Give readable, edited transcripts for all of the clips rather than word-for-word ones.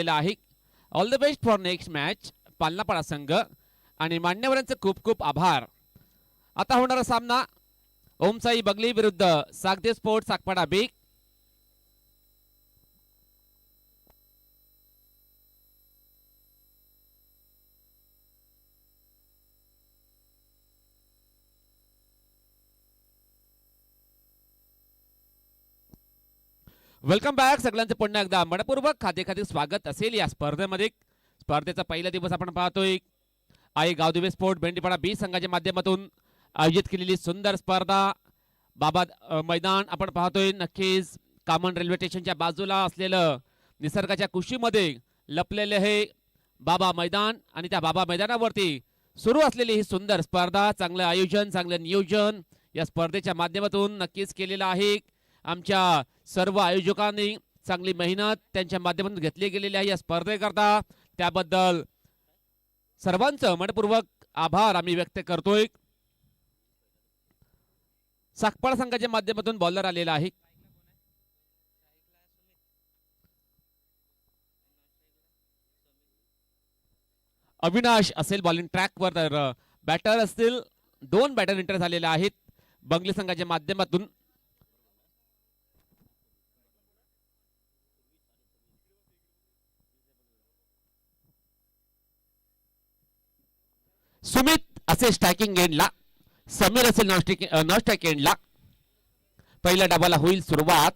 आहे. All the best for next match Palnapada संघ आणि मान्यवरांचे खूप खूप आभार. आता होणारा सामना ओमसाई बगली विरुद्ध सागदे स्पोर्ट्स सागपाडा बीक. Welcome back. सगळ्यांचे पुन्हा एकदा मनपूर्वक खाते स्वागत असेल या स्पर्धेमध्ये. स्पर्धेचा पहिला दिवस आपण पाहतोय. आई गावदेवी स्पोर्ट बेंडीपाडा बी संघाच्या माध्यमातून आयोजित केलेली सुंदर स्पर्धा बाबा मैदान आपण पाहतोय. नक्कीच कामन रेल्वे स्टेशनच्या बाजूला असलेलं निसर्गाच्या कुशीमध्ये लपलेले हे बाबा मैदान आणि त्या बाबा मैदानावरती सुरू असलेली ही सुंदर स्पर्धा. चांगलं आयोजन, चांगलं नियोजन या स्पर्धेच्या माध्यमातून नक्कीच केलेलं आहे. आमच्या सर्व आयोजकांनी चांगली मेहनत त्यांच्या माध्यमातून घेतली गेलेली आहे या स्पर्धेकरता. त्याबद्दल सर्वांचं मनपूर्वक आभार आम्ही व्यक्त करतोय. सागपाडा संघाच्या माध्यमातून बॉलर आलेला आहे. अविनाश असेल बॉलिंग ट्रॅकवर, तर बॅटर असतील. दोन बॅटर एंटर झालेले आहेत बंगली संघाच्या माध्यमातून. सुमित असे स्ट्रायकिंग एंडला, समीर असेल नॉन स्ट्राइक एंडला. पहिल्या डाबाला होईल सुरुवात.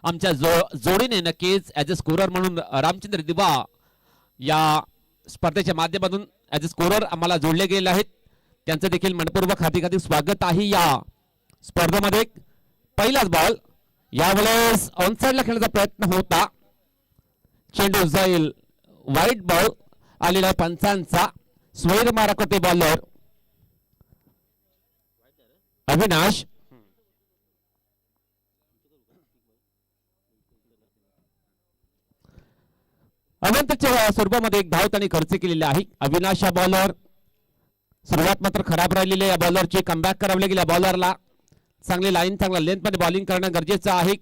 आमच्या जोडीने नक्कीच ॲज अ स्कोरर म्हणून रामचंद्र दिवा या स्पर्धेच्या माध्यमातून ॲज अ स्कोरर आम्हाला जोडले गेले आहेत. त्यांचं देखील मनपूर्वक हार्दिक स्वागत आहे या स्पर्धेमध्ये. पहिलाच बॉल यावेळेस ऑनसाइडला खेळण्याचा प्रयत्न होता. चेंडू जाईल वाईट बॉल आलेला पंचांचा. स्वैर मारा करते बॉलर अविनाश. अनंतच्या स्वरूपामध्ये एक धाव त्यांनी खर्च केलेली आहे. अविनाश हा बॉलर सुरुवात मात्र खराब राहिलेली. या बॉलरची कमबॅक करावी लागेल. या बॉलरला चांगली लाईन, चांगला लेंथ मध्ये बॉलिंग करणं गरजेचं आहे.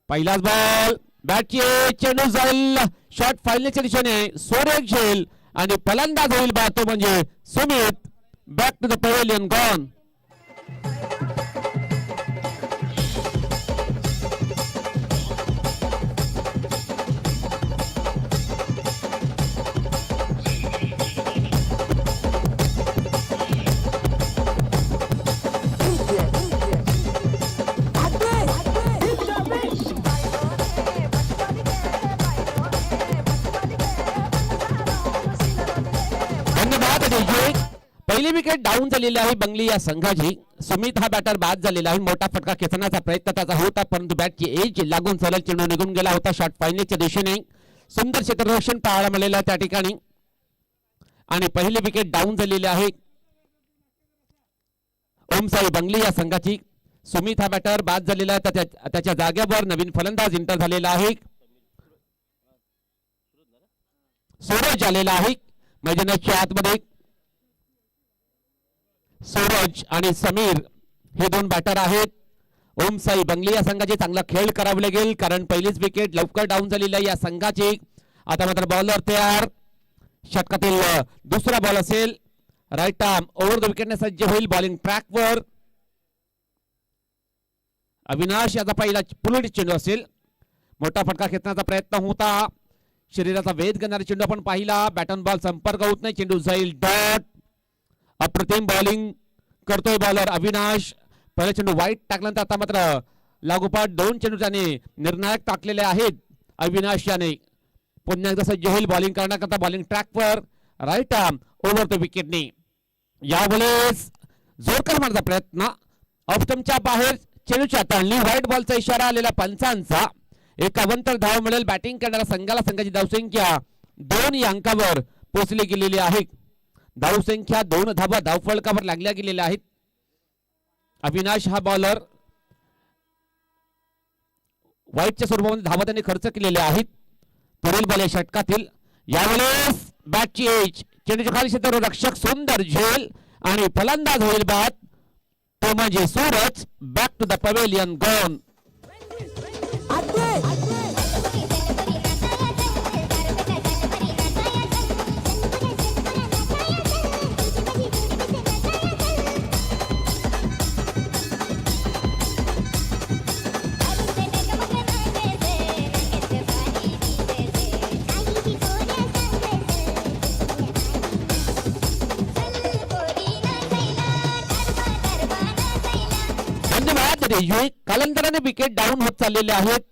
पहिलाच बॉल बॅटची चेंडू जाईल शॉट फायनलच्या दिशेने. सोरेक झेल आणि फलंदाज होईल बा तो म्हणजे Sumit. Back to the pavilion gone. पहिली विकेट डाऊन झालेली आहे बंगली या संघाची. सुमित हा बॅटर बाद झालेला आहे. मोठा फटका खेचण्याचा प्रयत्न त्याचा होता, परंतु बॅटची एज लागून सरळ चेंडू निघून गेला होता शॉट फायनलच्या दिशेने. सुंदर क्षेत्ररक्षण पाहायला मिळालेलं त्या ठिकाणी आणि पहिली विकेट डाऊन झालेली आहे ओमसाई बंगली या संघाची. सुमित हा बॅटर बाद झालेला आहे. त्याच्या जागेवर नवीन फलंदाज एंटर झालेला आहे. सूरज आलेला आहे मैदानाच्या आतमध्ये. सूरज आणि समीर हे दोन बॅटर आहेत. ओमसाई बंगली या संघाचे चांगला खेळ करावा लागेल, कारण पहिलीच विकेट लवकर डाऊन झालेली आहे या संघाची. आता मात्र बॉलर तयार. षटकातील दुसरा बॉल असेल. राईट आर्म ओव्हर द विकेटने सज्ज होईल बॉलिंग ट्रॅकवर. अविनाश याचा पहिला पुलट चेंडू असेल. मोठा फटका खेचण्याचा प्रयत्न होता. शरीराचा वेध घेणारा चेंडू आपण पाहिला. बॅटन बॉल संपर्क होत नाही. चेंडू जाईल डॉट. अप्रतिम बॉलिंग करतोय बॉलर अविनाश. पहिला चेंडू वाईट टाकल्यानंतर आता मात्र लागोपाठ दोन चेंडू त्याने निर्णायक टाकलेले आहेत. अविनाश याने पुन्हा एकदा सज्ज होईल बॉलिंग करण्याकरता बॉलिंग ट्रॅकवर. राईट आर्म ओव्हर द विकेटने. यावेळेस जोरकर मारण्याचा प्रयत्न. ऑफस्टंपच्या बाहेर चेंडूची हाताळणी. व्हाईट बॉलचा इशारा आलेला पंचांचा. 51 धाव मिळेल बॅटिंग करणाऱ्या संघाला. संघाची धावसंख्या 2 या अंकावर पोहोचली गेलेली आहे. धावसंख्या 2 धावा धावफलकावर लागल्या गेलेल्या आहेत. अविनाश हा बॉलर व्हाईटच्या स्वरूपामध्ये धावा त्यांनी खर्च केलेल्या आहेत. पुढील बॉल या षटकातील. यावेळेस बॅटची एज चेंडूच्या खाली क्षेत्रावर रक्षक सुंदर झेल आणि फलंदाज होईल बाद तो म्हणजे Suraj. Back to the pavilion gone. धन्यवाद. कालांतराने विकेट डाऊन होत चाललेले आहेत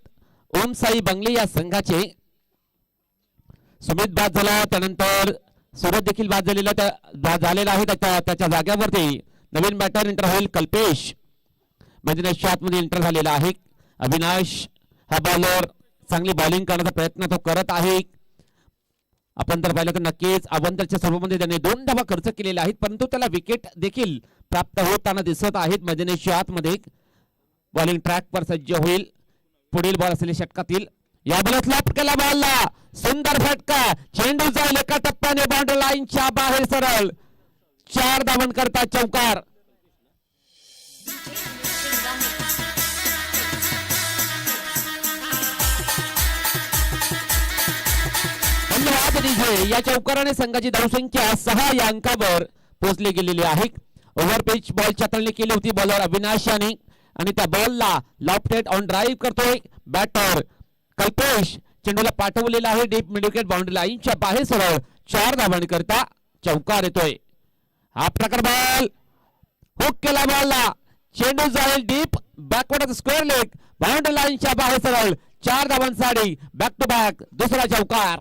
ओम साई बंगले या संघाचे. सुमित बाद झाला, त्यानंतर सूरज देखील बाद झालेला आहे. त्याच्या जाग्यावरती नवीन बॅटर एंटर होईल कल्पेश. मैदानाच्या आतमध्ये एंटर झालेला आहे अविनाश. हा बॉलर चांगली बॉलिंग करण्याचा प्रयत्न तो करत आहे. आपण जर पाहिलं तर नक्कीच अवंतरच्या स्वरूपामध्ये त्याने 2 धावा खर्च केलेल्या आहेत, परंतु त्याला विकेट देखील प्राप्त होताना दिसत आहेत. मैदानाच्या आतमध्ये बॉलिंग ट्रॅकवर सज्ज होईल. पुढील बॉल असेल षटकातील. या बॉलत लॉफ्ट केला बॉलला, सुंदर फटका. चेंडू जाईल एका टप्प्याने बाउंड्री लाईनच्या बाहेर सरळ. 4 धावन करता चौकार. धन्यवाद डीजे. या चौकाराने संघाची धावसंख्या 6 या अंकावर पोहोचली गेलेली आहे. ओव्हर पिच बॉल चातळणी केली होती बॉलर अविनाश याने आणि त्या बॉलला लॉफ्टेड ऑन ड्राईव्ह करतोय बॅटर कल्पेश. चेंडूला पाठवलेला आहे डीप मिड विकेट बाउंड्री लाईनच्या बाहेर सरळ. 4 धावन करता चौकार येतोय. हा प्रकार बॉल हुक केला बॉलला. चेंडू जाईल deep backward square leg boundary लाईनच्या बाहेर सरळ. 4 धावांसाठी बॅक टू बॅक दुसरा चौकार.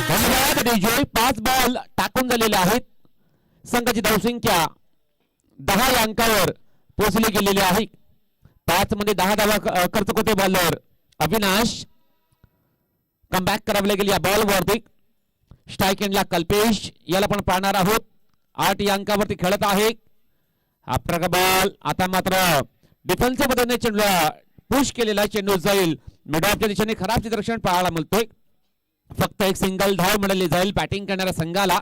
धन्यवाद डीजे. 5 बॉल टाकून झालेले आहेत. संघाची धावसंख्या 10 या अंकावर पोहोचली गेलेली आहे. 5 मध्ये 10 धावा खर्च करते बॉलर अविनाश. कमबॅक करावले गेली या बॉलवरती. स्ट्राईक एंडला कल्पेश याला पण पाहणार आहोत. 8 या अंकावरती खेळत आहे. हा प्रकार बॉल आता मात्र डिफेन्सिव्ह पद्धतीने चेंडूला पुश केलेला चेंडू जाईल मिड ऑफच्या दिशेने. खराब चित्रक्षण पाहायला मिळतोय. फक्त एक सिंगल धाव मिळाली जाईल बॅटिंग करणाऱ्या संघाला.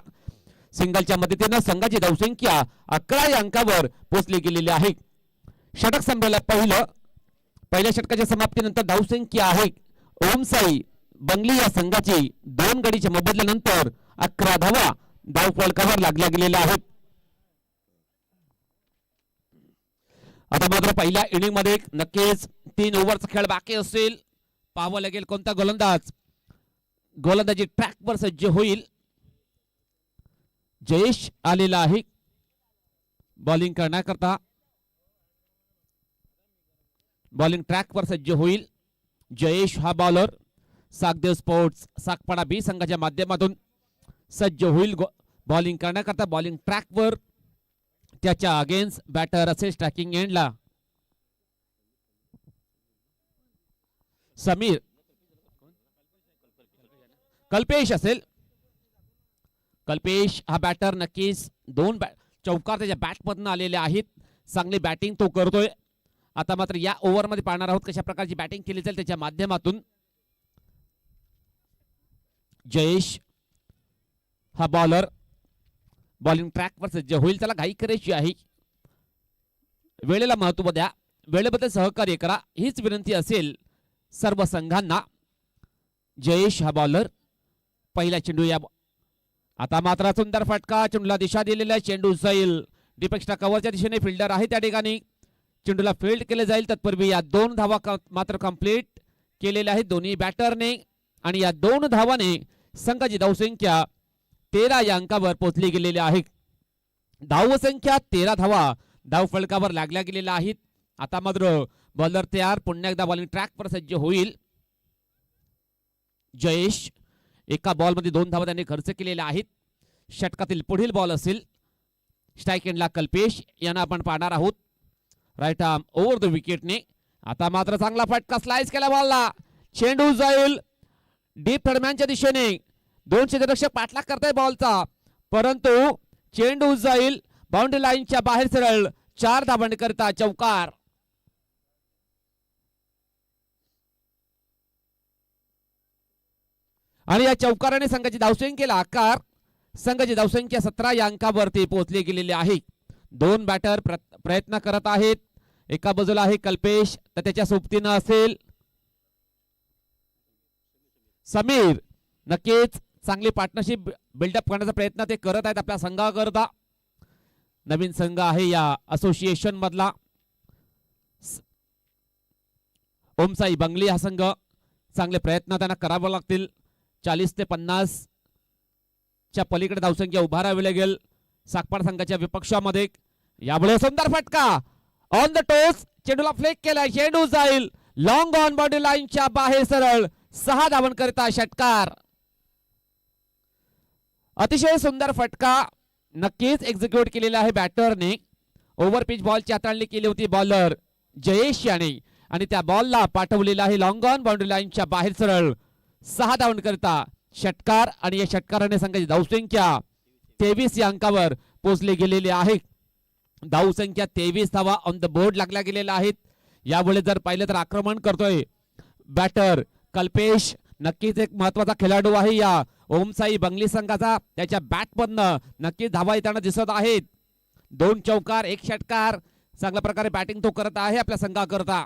सिंगलच्या मदतीने संघाची धावसंख्या 11 या अंकावर पोहोचली गेलेली आहे. षटक संपलेला पहिल्या षटकाच्या समाप्तीनंतर धावसंख्या आहे ओम साई बंगली या संघाची 2 गडीच्या मोबदल्यानंतर 11 धावा धाव फलकावर लागल्या गेलेल्या आहेत. आता मात्र पहिल्या इनिंग मध्ये नक्कीच 3 ओव्हरचा खेळ बाकी असेल. पाहावं लागेल कोणता गोलंदाजी ट्रॅकवर सज्ज होईल. जयेश आलेला आहे बॉलिंग करण्याकरता. बॉलिंग ट्रॅकवर सज्ज होईल जयेश हा बॉलर. सागदेव स्पोर्ट्स सागपाडा बी संघाच्या माध्यमातून सज्ज होईल बॉलिंग करण्याकरता. बॉलिंग ट्रॅकवर त्याच्या अगेन्स्ट बॅटर असेल स्ट्रायकिंग एंडला समीर. कल्पेश असेल. कल्पेश हा बॅटर नक्कीच 2 चौकार त्याच्या बॅटमधून आलेले आहेत. चांगली बॅटिंग तो करतोय. आता मात्र या ओव्हर मध्ये पाहणार आहोत कशा प्रकारची बॅटिंग केली जाईल त्याच्या माध्यमातून. जयेश हा बॉलर बॉलिंग ट्रॅकवर सज्ज होईल. त्याला घाई करायची आहे. वेळेला महत्त्व द्या, वेळेबद्दल सहकार्य करा हीच विनंती असेल सर्व संघांना. जयेश हा बॉलर. पहिला चेंडू या आता मात्र सुंदर फटका. चेंडूला दिशा दिलेला चेंडू जाईल डीप एक्स्ट्रा कव्हरच्या दिशेने. फिल्डर आहे त्या ठिकाणी. चेंडूला फील्ड केले जाईल. तत्पूर्वी या 2 धावा मात्र कंप्लीट केलेल्या आहेत दोन्ही बॅटरने आणि या 2 धावाने संघाची धावसंख्या 13 या अंकावर पोहोचली गेलेली आहे. धावसंख्या 13 धावा धाव फलकावर लागल्या गेलेल्या आहेत. आता मात्र बॉलर तयार. पुन्हा एकदा बॉलिंग ट्रॅकवर सज्ज होईल जयेश. एका बॉलमध्ये 2 धावा त्यांनी खर्च केलेल्या आहेत. षटकातील पुढील बॉल असेल स्ट्राईक एंडला कल्पेश यांना आपण पाहणार आहोत. राईट आर्म ओव्हर द विकेटने. आता मात्र चांगला फटका स्लाइस केला बॉलला. चेंडू जाईल डीप थर्डमॅनच्या दिशेने. 2 क्षेत्ररक्षक पाठलाग करताय बॉलचा, परंतु चेंडू जाईल बाउंड्री लाईनच्या बाहेर सरळ. 4 धावा करता चौकार. आणि या चौकाराने संघाची धावसंख्येला आकार. संघाची धावसंख्या 17 या अंकावरती पोहोचली गेलेली आहे. 2 बॅटर प्रयत्न करत आहेत. एका बाजूला आहे कल्पेश तर त्याच्या सोबतीनं असेल समीर. नक्कीच चांगली पार्टनरशिप बिल्डअप करण्याचा प्रयत्न ते करत आहेत आपल्या संघाकरता. नवीन संघ आहे या असोसिएशन मधला. ओमसाई बंगली हा संघ चांगले प्रयत्न त्यांना करावे लागतील. 40 ते 50 च्या पलीकडे धावसंख्या उभारावी लागेल साकपाड संघाच्या विपक्षामध्ये. यामुळे सुंदर फटका ऑन द टोस, चेंडूला फ्लेक केलाय, चेंडू जाईल लॉंग ऑन बॉडी लाईनच्या बाहेर सरळ. 6 धावांकरिता षटकार. अतिशय सुंदर फटका नक्कीच एक्झिक्यूट केलेला आहे बॅटरने. ओव्हर पिच बॉलची हाताळणी केली होती बॉलर जयेश याने आणि त्या बॉलला पाठवलेला आहे लॉंग ऑन बाउंड्री लाईनच्या बाहेर सरळ. 6 धावांकरिता षटकार आणि या षटकाराने संघाची धावसंख्या 23 या अंकावर पोहोचले गेलेले आहे. धावसंख्या 23 धावा ऑन द बोर्ड लागल्या गेलेल्या आहेत. यामुळे जर पाहिलं तर आक्रमण करतोय बॅटर कल्पेश. नक्कीच एक महत्वाचा खेळाडू आहे या ओमसाई बंगली संघाचा. त्याच्या बॅटमधनं नक्कीच धावा येताना दिसत आहेत. 2 चौकार 1 षटकार चांगल्या प्रकारे बॅटिंग तो करत आहे आपल्या संघाकरता.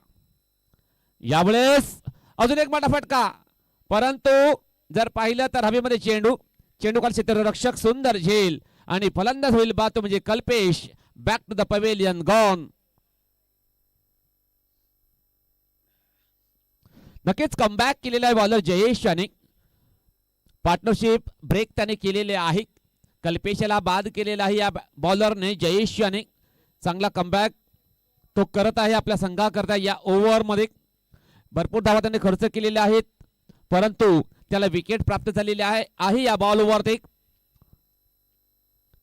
यावेळेस अजून एक मोठा फटका, परंतु जर पाहिलं तर हवेमध्ये चेंडू काल क्षेत्ररक्षक सुंदर झेल आणि फलंदाज होईल बाद तो म्हणजे Kalpesh. Back to the pavilion gone. नक्कीच कमबॅक केलेला आहे बॉलर जयेश याने. पार्टनरशिप ब्रेक त्याने केलेले आहे. कल्पेशला बाद केलेला आहे या बॉलरने जयेश याने. चांगला कमबॅक तो करत आहे आपल्या संघाकरता. या ओव्हरमध्ये भरपूर धावा त्याने खर्च केलेल्या आहेत, परंतु त्याला विकेट प्राप्त झालेली आहे या बॉलवरती.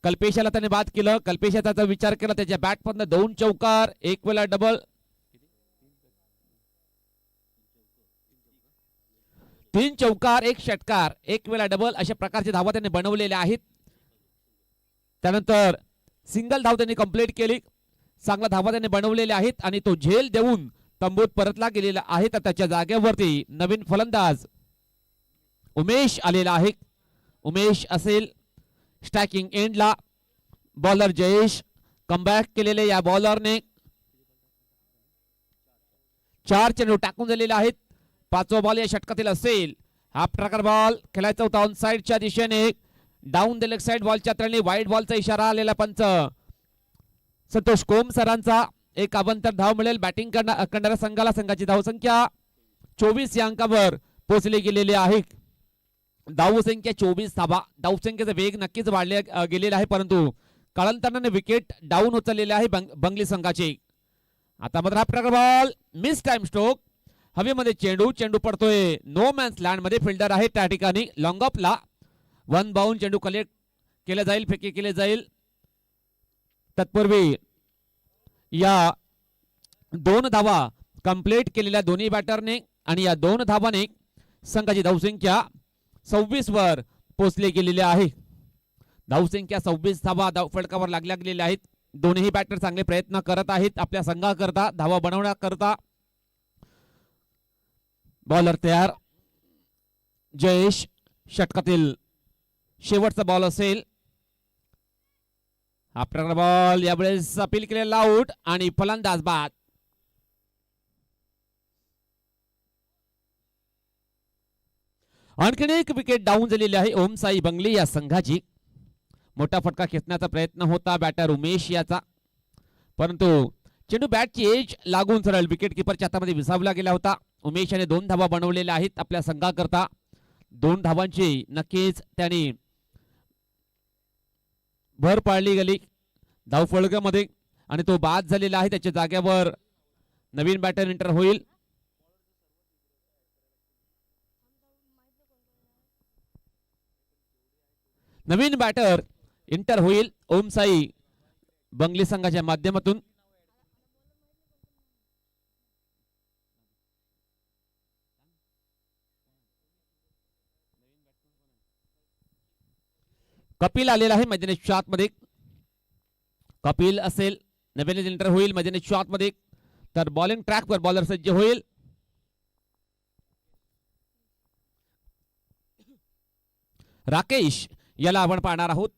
कल्पेशाला त्याने बाद केलं. कल्पेशाचा विचार केला, त्याच्या बॅटमधनं 2 चौकार 1 वेळा डबल, 3 चौकार 1 षटकार 1 वेळा डबल अशा प्रकारचे धावा त्यांनी बनवलेल्या आहेत. त्यानंतर सिंगल धाव त्यांनी कंप्लीट केली. चांगला धावा त्यांनी बनवलेल्या आहेत आणि तो झेल देऊन तंबूत परतला गेलेला आहे. तर त्याच्या जागेवरती नवीन फलंदाज उमेश आलेला आहे. उमेश असेल स्ट्रायकिंग एंडला. बॉलर जयेश कमबॅक केलेले या बॉलरने 4 चेंडू टाकून दिलेले आहेत. 5वा बॉल या षटकातील असेल. हा प्रकार बॉल खेळायचा होता ऑन साइडच्या दिशेने. Down the leg side बॉलच्या Talni वाईट बॉलचा इशारा आलेला पंच संतोष कोम सरांचा. एक अवंतर धाव मिळेल बॅटिंग करणाऱ्या संघाला. संघाची धावसंख्या 24 या अंकावर पोहोचली गेलेली आहे. धावसंख्या 24 धावा. धावसंख्येचा वेग नक्कीच वाढले गेलेला आहे, परंतु कालांतराने विकेट डाऊन उचललेले आहे बंगली संघाचे. आता मात्र हा प्रकार बॉल मिस टाइम स्ट्रोक. हवेमध्ये चेंडू पडतोय नो मॅन्स लँड मध्ये. फिल्डर आहे त्या ठिकाणी लॉंग ऑफला. 1 बाउंड चेंडू कलेक्ट केला जाईल, फेकी केले जाईल. तत्पूर्वी या 2 धावा कंप्लीट केलेल्या दोन्ही बॅटरने आणि या 2 धावाने संघाची धावसंख्या 26 वर पोहोचली गेलेली आहे. धावसंख्या 26 धावा फलकावर लागल्या गेलेल्या आहेत. दोन्ही बॅटर चांगले प्रयत्न करत आहेत आपल्या संघाकरता धावा बनवण्याकरता. बॉलर तयार. जयेश षटकातील शेवटचा बॉल असेल. हा प्रकार बॉल यावेळेस अपील केलेला आउट आणि फलंदाज बाद. आणखीन एक विकेट डाऊन झालेली आहे ओमसाई बंगली या संघाची. मोठा फटका खेचण्याचा प्रयत्न होता बॅटर उमेश याचा, परंतु चेंडू बॅटची एज लागून सरळ विकेट किपरच्या हातामध्ये विसावला गेला होता. उमेश याने 2 धावा बनवलेल्या आहेत आपल्या संघाकरता. 2 धावांची नक्कीच त्यांनी भर पाडली गेली धावफलकामध्ये आणि तो बाद झालेला आहे. त्याच्या जागेवर नवीन बॅटर एंटर होईल. नवीन बॅटर एंटर होईल ओमसाई बंगली संघाच्या माध्यमातून. कपिल आलेला आहे मैदानाच्या आतमध्ये. कपिल असेल नवीन एंटर होईल मैदानाच्या आतमध्ये. तर बॉलिंग ट्रॅकवर बॉलर सज्ज होईल. राकेश याला आपण पाहणार आहोत.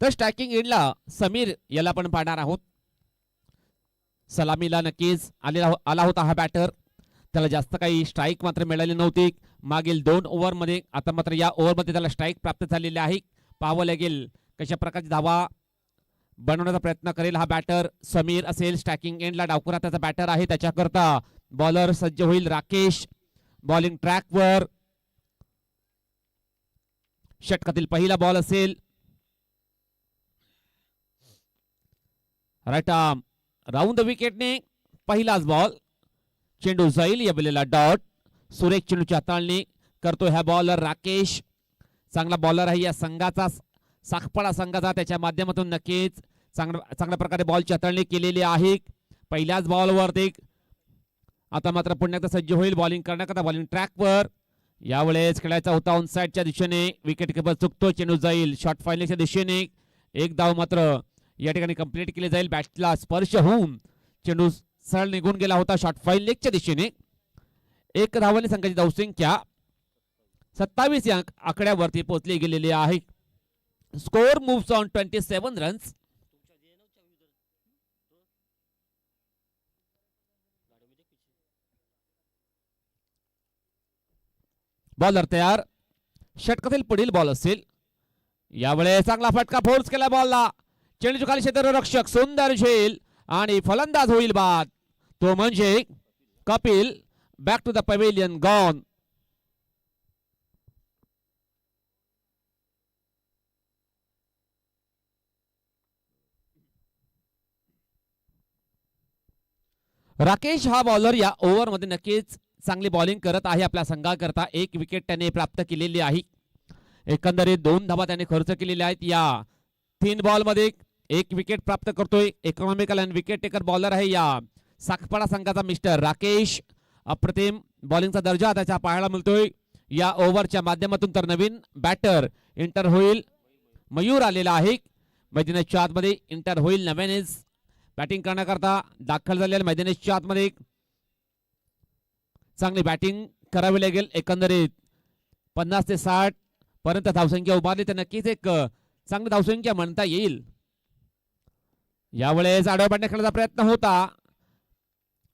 तर स्ट्रायकिंग एंडला समीर याला आपण पाहणार आहोत. सलामीला नक्कीच आला होता हा बॅटर. त्याला जास्त काही स्ट्राईक मात्र मिळाली नव्हती. मागील 2 ओव्हरमध्ये. आता मात्र या ओव्हरमध्ये त्याला स्ट्राईक प्राप्त झालेली आहे. पाहावं लागेल कशा प्रकारची धावा बनवण्याचा प्रयत्न करेल हा बॅटर. समीर असेल स्टॅकिंग एंडला डावखुरा त्याचा बॅटर आहे. त्याच्याकरता बॉलर सज्ज होईल राकेश बॉलिंग ट्रॅकवर. षटकातील पहिला बॉल असेल. राईट आर्म राऊंड द विकेटने पहिलाच बॉल. चेंडू जाईल या वेळेला डॉट. सुरेख चेंडूची हाताळणी करतो ह्या बॉलर राकेश. चांगला बॉलर आहे या संघाचा, साखपडा संघाचा. त्याच्या माध्यमातून नक्कीच चांगल्या प्रकारे बॉलची हाताळणी केलेली आहे पहिल्याच बॉलवरती. आता मात्र पुन्हा एकदा सज्ज होईल बॉलिंग करण्याकरता बॉलिंग ट्रॅकवर. यावेळेस खेळायचा होता ऑन साइडच्या दिशेने. विकेट किपर चुकतो. चेंडू जाईल शॉर्ट फायनलच्या दिशेने. एक धाव मात्र या ठिकाणी कंप्लीट केली जाईल. बॅटला स्पर्श होऊन चेंडू सरळ निघून गेला होता शॉर्ट फायनलच्या दिशेने. एक धावाने संघाची धावसंख्या 27 या आकड्यावरती पोहोचली गेलेली आहे. Score moves on 27 runs. Bowler तयार. षटकातील पुढील बॉल असेल. यावेळेस चांगला फटका फोर्स केला बॉलला. चेंडूच्या खाली क्षेत्ररक्षक सुंदर झेल आणि फलंदाज होईल बाद. तो म्हणजे Kapil. Back to the pavilion gone. Rakesh हा बॉलर या ओव्हर मध्ये नक्कीच चांगली बॉलिंग करत आहे आपल्या संघाकरता. एक विकेट त्याने प्राप्त केलेली आहे. एकंदरीत 2 धावा त्याने खर्च केलेल्या आहेत. या 3 बॉल मध्ये एक विकेट प्राप्त करतोय. Economical and wicket taker bowler आहे या साखपाडा संघाचा मिस्टर राकेश. अप्रतिम बॉलिंगचा दर्जा त्याच्या पाहायला मिळतोय या ओव्हरच्या माध्यमातून. तर नवीन बॅटर इंटर होईल मयूर आलेला आहे मैदानाच्या आतमध्ये. इंटर होईल नव्यानेच बॅटिंग करण्याकरता दाखल झालेल्या मैदानाच्या आतमध्ये. चांगली बॅटिंग करावी लागेल. एकंदरीत 50 ते 60 पर्यंत धावसंख्या उभारली तर नक्कीच एक चांगली धावसंख्या म्हणता येईल. यावेळेस आडव्या बॅटने खेळण्याचा प्रयत्न होता.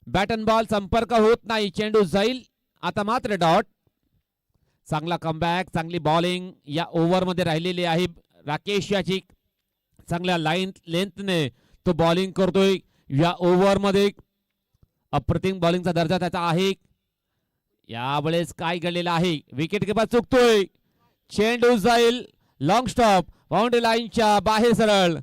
बॅट अँड बॉल संपर्क होत नाही. चेंडू जाईल आता मात्र डॉट. चांगला कमबॅक चांगली बॉलिंग या ओव्हर मध्ये राहिलेली आहे. राकेश याची चांगल्या लेंथने तो बॉलिंग करतोय या ओव्हर मध्ये. अप्रतिम बॉलिंगचा दर्जा त्याचा आहे. यावेळेस काय घडलेलं आहे. विकेट किपर चुकतोय. चेंडू जाईल लॉंग स्टॉप बाउंड्री लाईनच्या बाहेर सरळ.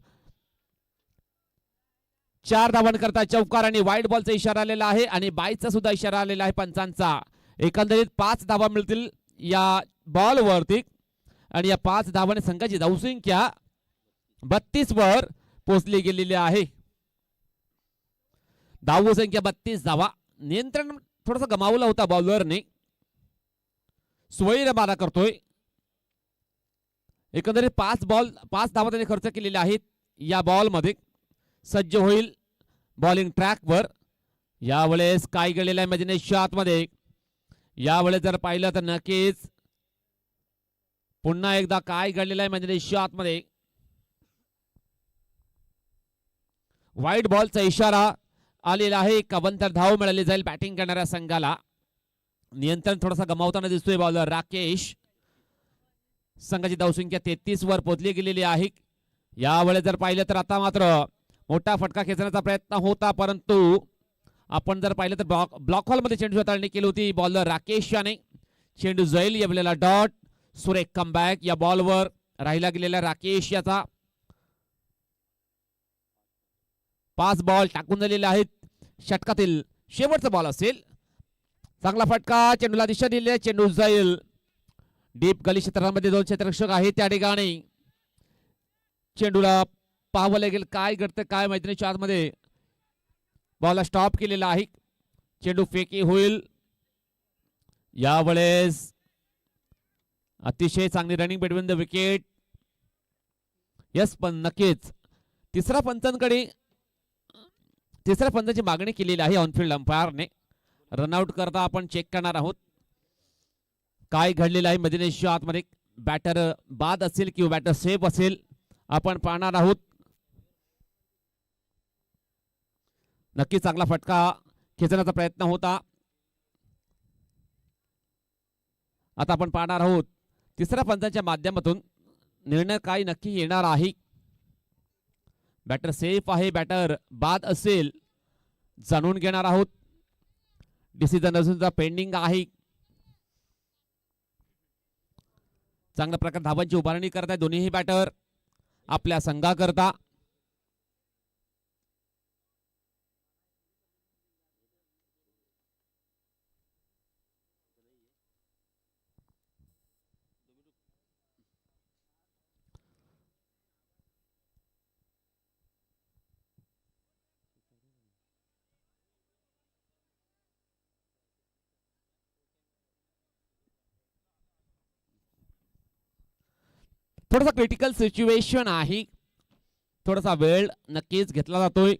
4 धावांकरता चौकार आणि वाईट बॉलचा इशारा आलेला आहे आणि बायचा सुद्धा इशारा आलेला आहे पंचांचा. एकंदरीत 5 धावा मिळतील या बॉल वरती आणि या 5 धावाने संघाची धावसंख्या 32 वर पोहोचली गेलेली आहे. धावसंख्या 32 धावा. नियंत्रण थोडासा गमावला होता बॉलरने. स्वैर मारा करतोय. एकंदरीत 5 धावा त्याने खर्च केलेल्या आहेत या बॉल मध्ये. सज्ज होईल बॉलिंग ट्रॅकवर. यावेळेस काय घडलेलं आहे मैदानाच्या आतमध्ये. यावेळेस जर पाहिलं तर नक्कीच पुन्हा एकदा काय घडलेलं आहे मैदानाच्या आतमध्ये. व्हाईट बॉलचा इशारा आलेला आहे. कबंतर धाव मिळाली जाईल बॅटिंग करणाऱ्या संघाला. नियंत्रण थोडासा गमावताना दिसतोय बॉलर राकेश. संघाची धावसंख्या 33 वर पोहोचली गेलेली आहे. यावेळेस जर पाहिलं तर आता मात्र मोठा फटका खेचण्याचा प्रयत्न होता परंतु आपण जर पाहिलं तर ब्लॉक हॉल मध्ये चेंडू हाताळणी केली होती बॉलर राकेश याने. चेंडू जाईल या वेळेला डॉट. सुरेख कमबॅक या बॉलवर राहिला गेलेला राकेश याचा. 5 बॉल टाकून झालेले आहेत. षटकातील शेवटचा बॉल असेल. चांगला फटका चेंडूला दिशा दिली. चेंडू जाईल डीप गली क्षेत्रामध्ये. 2 क्षेत्ररक्षक आहेत त्या ठिकाणी. चेंडूला पाहावं लागेल काय घडतं काय मैदानाच्या आतमध्ये. बॉलला स्टॉप केलेला आहे. चेंडू फेकी होईल. यावेळेस अतिशय चांगली running between the wicket. Yes पण नक्कीच तिसऱ्या पंचाची मागणी केलेली आहे ऑनफिल्ड अंपायरने. रनआउट करता आपण चेक करणार आहोत काय घडलेलं आहे मैदानाच्या आतमध्ये. बॅटर बाद असेल किंवा बॅटर सेफ असेल आपण पाहणार आहोत. नक्की चांगला फटका खेचण्याचा प्रयत्न होता. आता आपण पाहणार आहोत तिसऱ्या पंचांच्या माध्यमातून निर्णय काय नक्की येणार आहे. बॅटर सेफ आहे, बॅटर बाद असेल, जाणून घेणार आहोत. डिसिजन अजून पेंडिंग आहे. चांगल्या प्रकारे धावांची उभारणी करत आहे दोन्हीही बॅटर आपल्या संघाकरता. थोडासा क्रिटिकल सिच्युएशन आहे, थोडासा वेळ नक्कीच घेतला जातोय.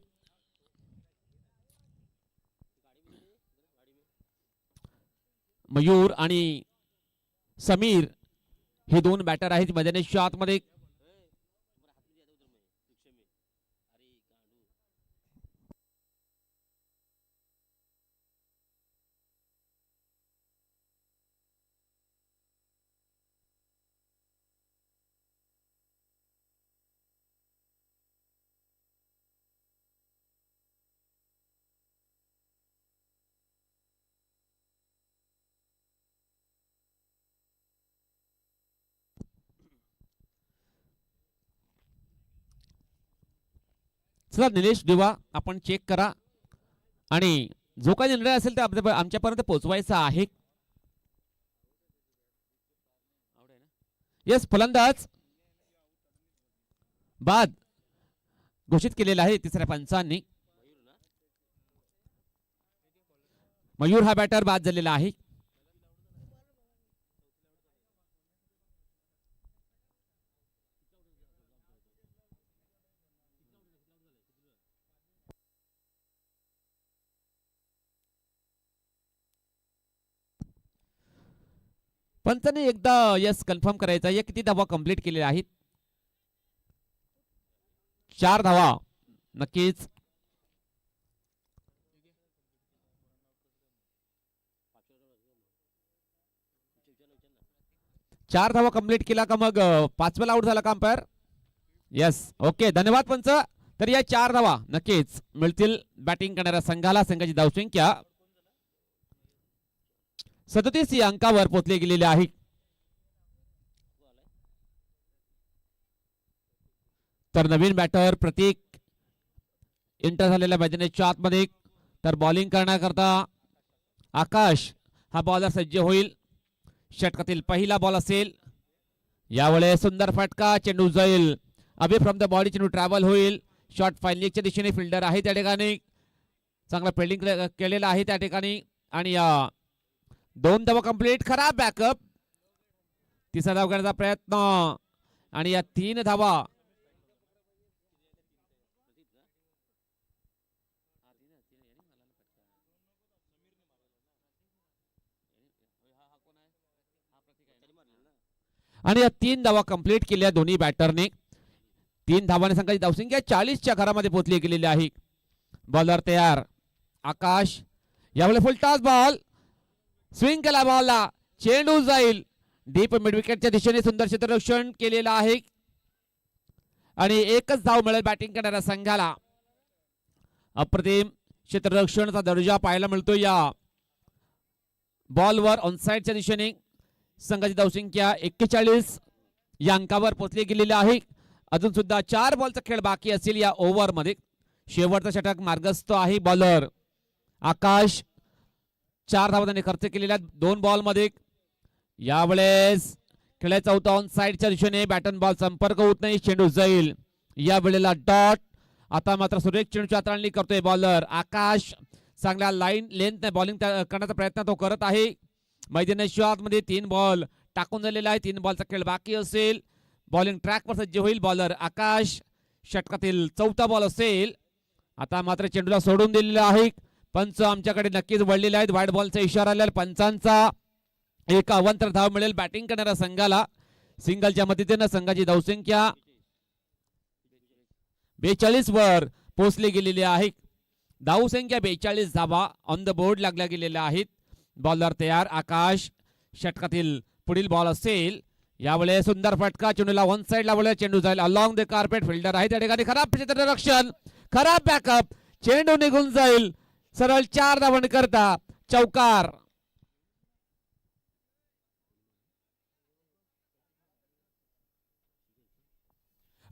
मयूर आणि समीर हे दोन बॅटर आहेत मैदानाच्या आतमध्ये. चला निलेश दिवा आपण चेक करा आणि जो काही निर्णय असेल ते आमच्यापर्यंत पोहोचवायचा आहे. यस, फलंदाज बाद घोषित केलेला आहे तिसऱ्या पंचांनी. मयूर हा बॅटर बाद झालेला आहे. पंचाने एकदा यस कन्फर्म करायचा. या किती धावा कंप्लीट केलेल्या आहेत? 4 धावा. नक्कीच 4 धावा कंप्लीट केला का मग 5व्याला आउट झाला का अंपायर? यस, ओके, धन्यवाद पंच. तर या 4 धावा नक्कीच मिळतील बॅटिंग करणाऱ्या संघाला. संघाची धावसंख्या 37 या अंकावर पोहोचले गेलेले आहे. तर नवीन बॅटर प्रतीक एंटर झालेल्या मैदानाच्या आतमध्ये. तर बॉलिंग करण्याकरता आकाश हा बॉलर सज्ज होईल. षटकातील पहिला बॉल असेल. यावेळेस सुंदर फटका, चेंडू जाईल अवे फ्रॉम द बॉडी, चेंडू ट्रॅव्हल होईल. शॉर्ट फायलिंगच्या दिशेने फिल्डर आहे त्या ठिकाणी, चांगला फिल्डिंग केलेला आहे त्या ठिकाणी. आणि 2 धावा कंप्लीट. खराब बॅकअप, तिसरा धाव करण्याचा प्रयत्न आणि या 3 धावा. आणि या 3 धावा कंप्लीट केल्या दोन्ही बॅटरने. 3 धावांनी संघाची धावसंख्या 40च्या घरामध्ये पोहोचली गेलेली आहे. बॉलर तयार आकाश. यावेळेस फुलटॉस बॉल, स्विंग केला बॉलला, चेंडू जाईल डीप मिड विकेटच्या दिशेने. सुंदर क्षेत्ररक्षण केलेलं आहे आणि एकच धाव मिळेल बॅटिंग करणाऱ्या संघाला. अप्रतिम क्षेत्ररक्षणाचा दर्जा पाहायला मिळतो या बॉलवर. ऑनसाइडच्या दिशेने संघाची धावसंख्या 41 या अंकावर पोहोचली गेलेली आहे. अजून सुद्धा 4 बॉलचा खेळ बाकी असेल या ओव्हर मध्ये. शेवटचा षटक मार्गस्थ आहे. बॉलर आकाश 4 धावा त्याने खर्च केलेल्या 2 बॉल मध्ये. यावेळेस खेळायचा होता ऑन साइडच्या दिशेने, बॅटन बॉल संपर्क होत नाही, चेंडू जाईल या वेळेला डॉट. आता मात्र सुरेख चेंडूची हाताळणी करतोय बॉलर आकाश. चांगल्या लाईन लेंथ बॉलिंग करण्याचा प्रयत्न तो करत आहे. मैदानाच्या आतमध्ये 3 बॉल टाकून झालेला आहे. 3 बॉलचा खेळ बाकी असेल. बॉलिंग ट्रॅकवर सज्ज होईल बॉलर आकाश. षटकातील 4था बॉल असेल. आता मात्र चेंडूला सोडून दिलेला आहे. पंच आमच्याकडे नक्कीच वळलेले आहेत. वाईट बॉलचा इशारा आलेला पंचांचा. एक अवंतर धाव मिळेल बॅटिंग करणाऱ्या संघाला. सिंगलच्या मदतीने संघाची धावसंख्या 42 वर पोहोचली गेलेली आहे. धावसंख्या 42 धावा ऑन द बोर्ड लागल्या गेलेल्या आहेत. बॉलर तयार आकाश. षटकातील पुढील बॉल असेल. यावेळेस सुंदर फटका, चेंडूला वन साइड लावलं, चेंडू जाईल अलॉंग द कार्पेट. फिल्डर आहे त्या ठिकाणी, खराब क्षेत्ररक्षण, खराब बॅकअप, चेंडू निघून जाईल. सरळ 4 धावन करता चौकार.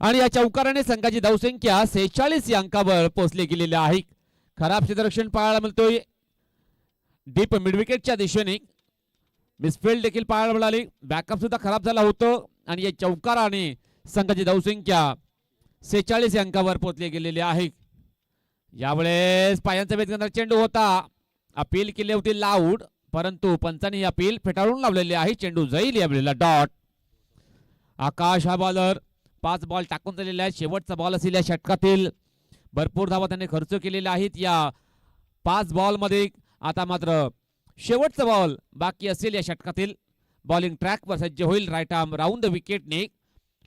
आणि या चौकाराने संघाची धावसंख्या 46 या अंकावर पोहोचली गेलेली आहे. खराब क्षेत्ररक्षण पाहायला मिळतोय डीप मिडविकेटच्या दिशेने. मिसफिल्ड देखील पाहायला मिळाली, बॅकअप सुद्धा खराब झाला होतो. आणि या चौकाराने संघाची धावसंख्या 46 या अंकावर पोहोचली गेलेली आहे. यावेळेस पायांचा वेध घेणारा चेंडू होता, अपील केली होती लाऊड, परंतु पंचांनी अपील फेटाळून लावलेली आहे. चेंडू जाईल यावेळेला डॉट. आकाश हा बॉलर 5 बॉल टाकून दिलेले आहेत. शेवटचा बॉल असेल या षटकातील. भरपूर धावा त्यांनी खर्च केलेल्या आहेत या 5 बॉल मध्ये. आता मात्र शेवटचा बॉल बाकी असेल या षटकातील. बॉलिंग ट्रॅकवर सज्ज होईल राईट आर्म राऊंड द विकेटने.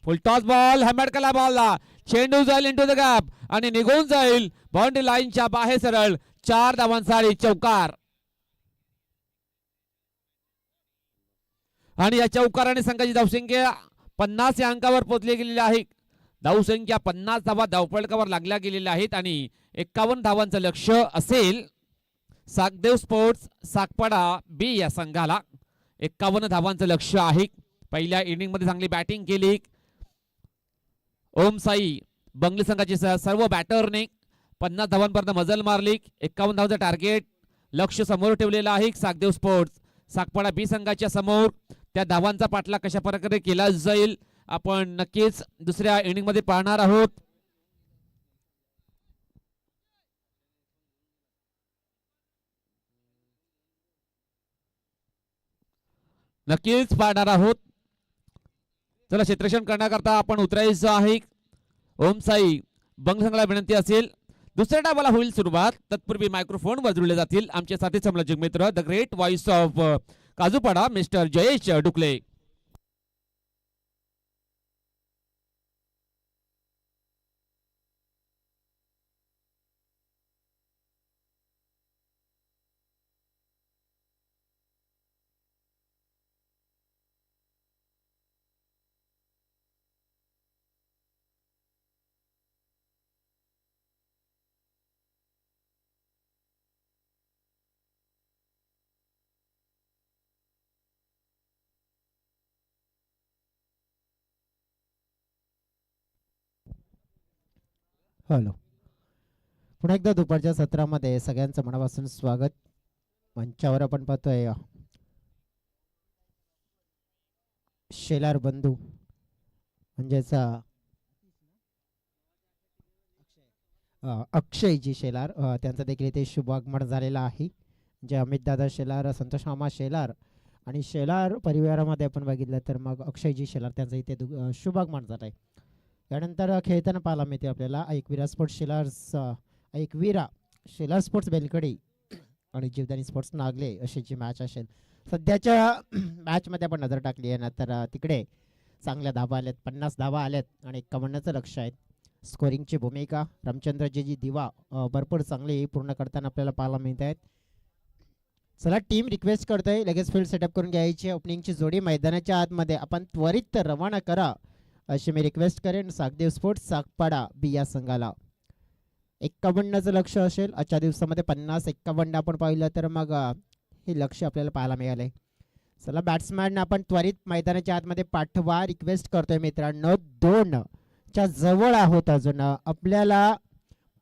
फुल टॉस बॉल, हॅमर केला बॉलला, चेंडू जाईल इंटू द गॅप आणि निघून जाईल बाउंड्री लाईनच्या बाहेर. सरळ 4 धावांसाठी चौकार. आणि या चौकाराने संघाची धावसंख्या 50 या अंकावर पोहोचली गेलेली आहे. धावसंख्या 50 धावा धावफलकावर लागल्या गेलेल्या आहेत. आणि 51 धावांचं लक्ष्य असेल सागदेव स्पोर्ट्स सागपाडा बी या संघाला. 51 धावांचं लक्ष्य आहे. पहिल्या इनिंग मध्ये चांगली बॅटिंग केली ओम साई बंगली संघाचे सर्व बॅटरने. 50 धावांपर्यंत मजल मारली. 51 धावांचं टार्गेट लक्ष्य समोर ठेवलेलं आहे सागदेव स्पोर्ट्स सागपाडा बी संघाच्या समोर. त्या धावांचा पाठलाग कशा प्रकारे केला जाईल आपण नक्कीच दुसऱ्या इनिंग मध्ये पाहणार आहोत. नक्कीच पाहणार आहोत. चला क्षेत्ररक्षण करण्याकरता आपण उतरायचं आहे. ओम साई बंगली संघाला विनंती असेल दुसऱ्या डावाला होईल सुरुवात. तत्पूर्वी मायक्रोफोन वर जोडले जातील आमचे साथी समालोचक मित्र the great voice of Kajupada mister Jayesh Dukle. Hello, पुन्हा एकदा दुपारच्या सत्रामध्ये सगळ्यांचं मनापासून स्वागत. मंचावर आपण पाहतोय शेलार बंधू म्हणजेच अक्षयजी शेलार, त्यांचा देखील इथे शुभागमन झालेला आहे. जे अमितदादा शेलार, संतोष मामा शेलार आणि शेलार परिवारामध्ये आपण बघितलं तर मग अक्षयजी शेलार त्यांचं इथे शुभागमन झालं आहे. यानंतर खेळताना पाहायला मिळते आपल्याला ऐकवीरा स्पोर्ट्स शेलार्स, ऐकवीरा शेलार स्पोर्ट्स बेलकडी आणि जीवदानी स्पोर्ट्स नागले अशी जी मॅच असेल. सध्याच्या मॅचमध्ये आपण नजर टाकली आहे ना तर तिकडे चांगल्या धावा आल्यात, 50 धावा आल्यात आणि 51चं लक्ष आहे. स्कोरिंगची भूमिका रामचंद्रजी दिवा भरपूर चांगली पूर्ण करताना आपल्याला पाहायला मिळत आहेत. चला टीम रिक्वेस्ट करतोय लगेच फील्ड सेटअप करून घ्यायची. ओपनिंगची जोडी मैदानाच्या आतमध्ये आपण त्वरित रवाना करा अशी मी रिक्वेस्ट करेन सागदेव स्पोर्ट्स सागपाडा बी या संघाला. 51चं लक्ष असेल आजच्या दिवसामध्ये. 50-51 आपण पाहिलं तर मग हे लक्ष आपल्याला पाहायला मिळालंय. चला बॅट्समॅन आपण त्वरित मैदानाच्या आतमध्ये पाठवा रिक्वेस्ट करतोय मित्रांनो. 2च्या जवळ आहोत अजून. आपल्याला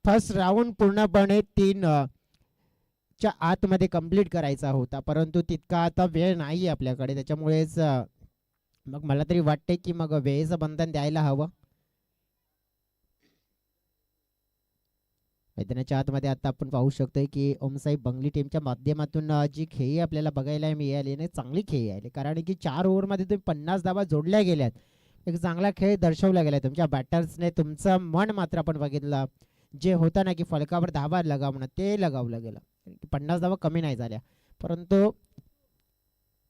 फर्स्ट राऊंड पूर्णपणे 3च्या आतमध्ये कंप्लीट करायचा होता, परंतु तितका आता वेळ नाही आपल्याकडे. त्याच्यामुळेच मग मला तरी वाटते की मग वेळेचं बंधन द्यायला हवं. मैदानाच्या आतमध्ये आता आपण पाहू शकतोय की ओमसाई बंगली टीमच्या माध्यमातून जी खेळी आपल्याला बघायला मिळाली नाही, चांगली खेळी आली. कारण की 4 ओव्हरमध्ये तुम्ही 50 धावा जोडल्या गेल्यात. एक चांगला खेळ दर्शवला गेला तुमच्या बॅटर्सने. तुमचं मन मात्र आपण बघितलं जे होतं ना की फलकावर धावा लगावणं ते लगावलं गेलं. 50 धावा कमी नाही झाल्या, परंतु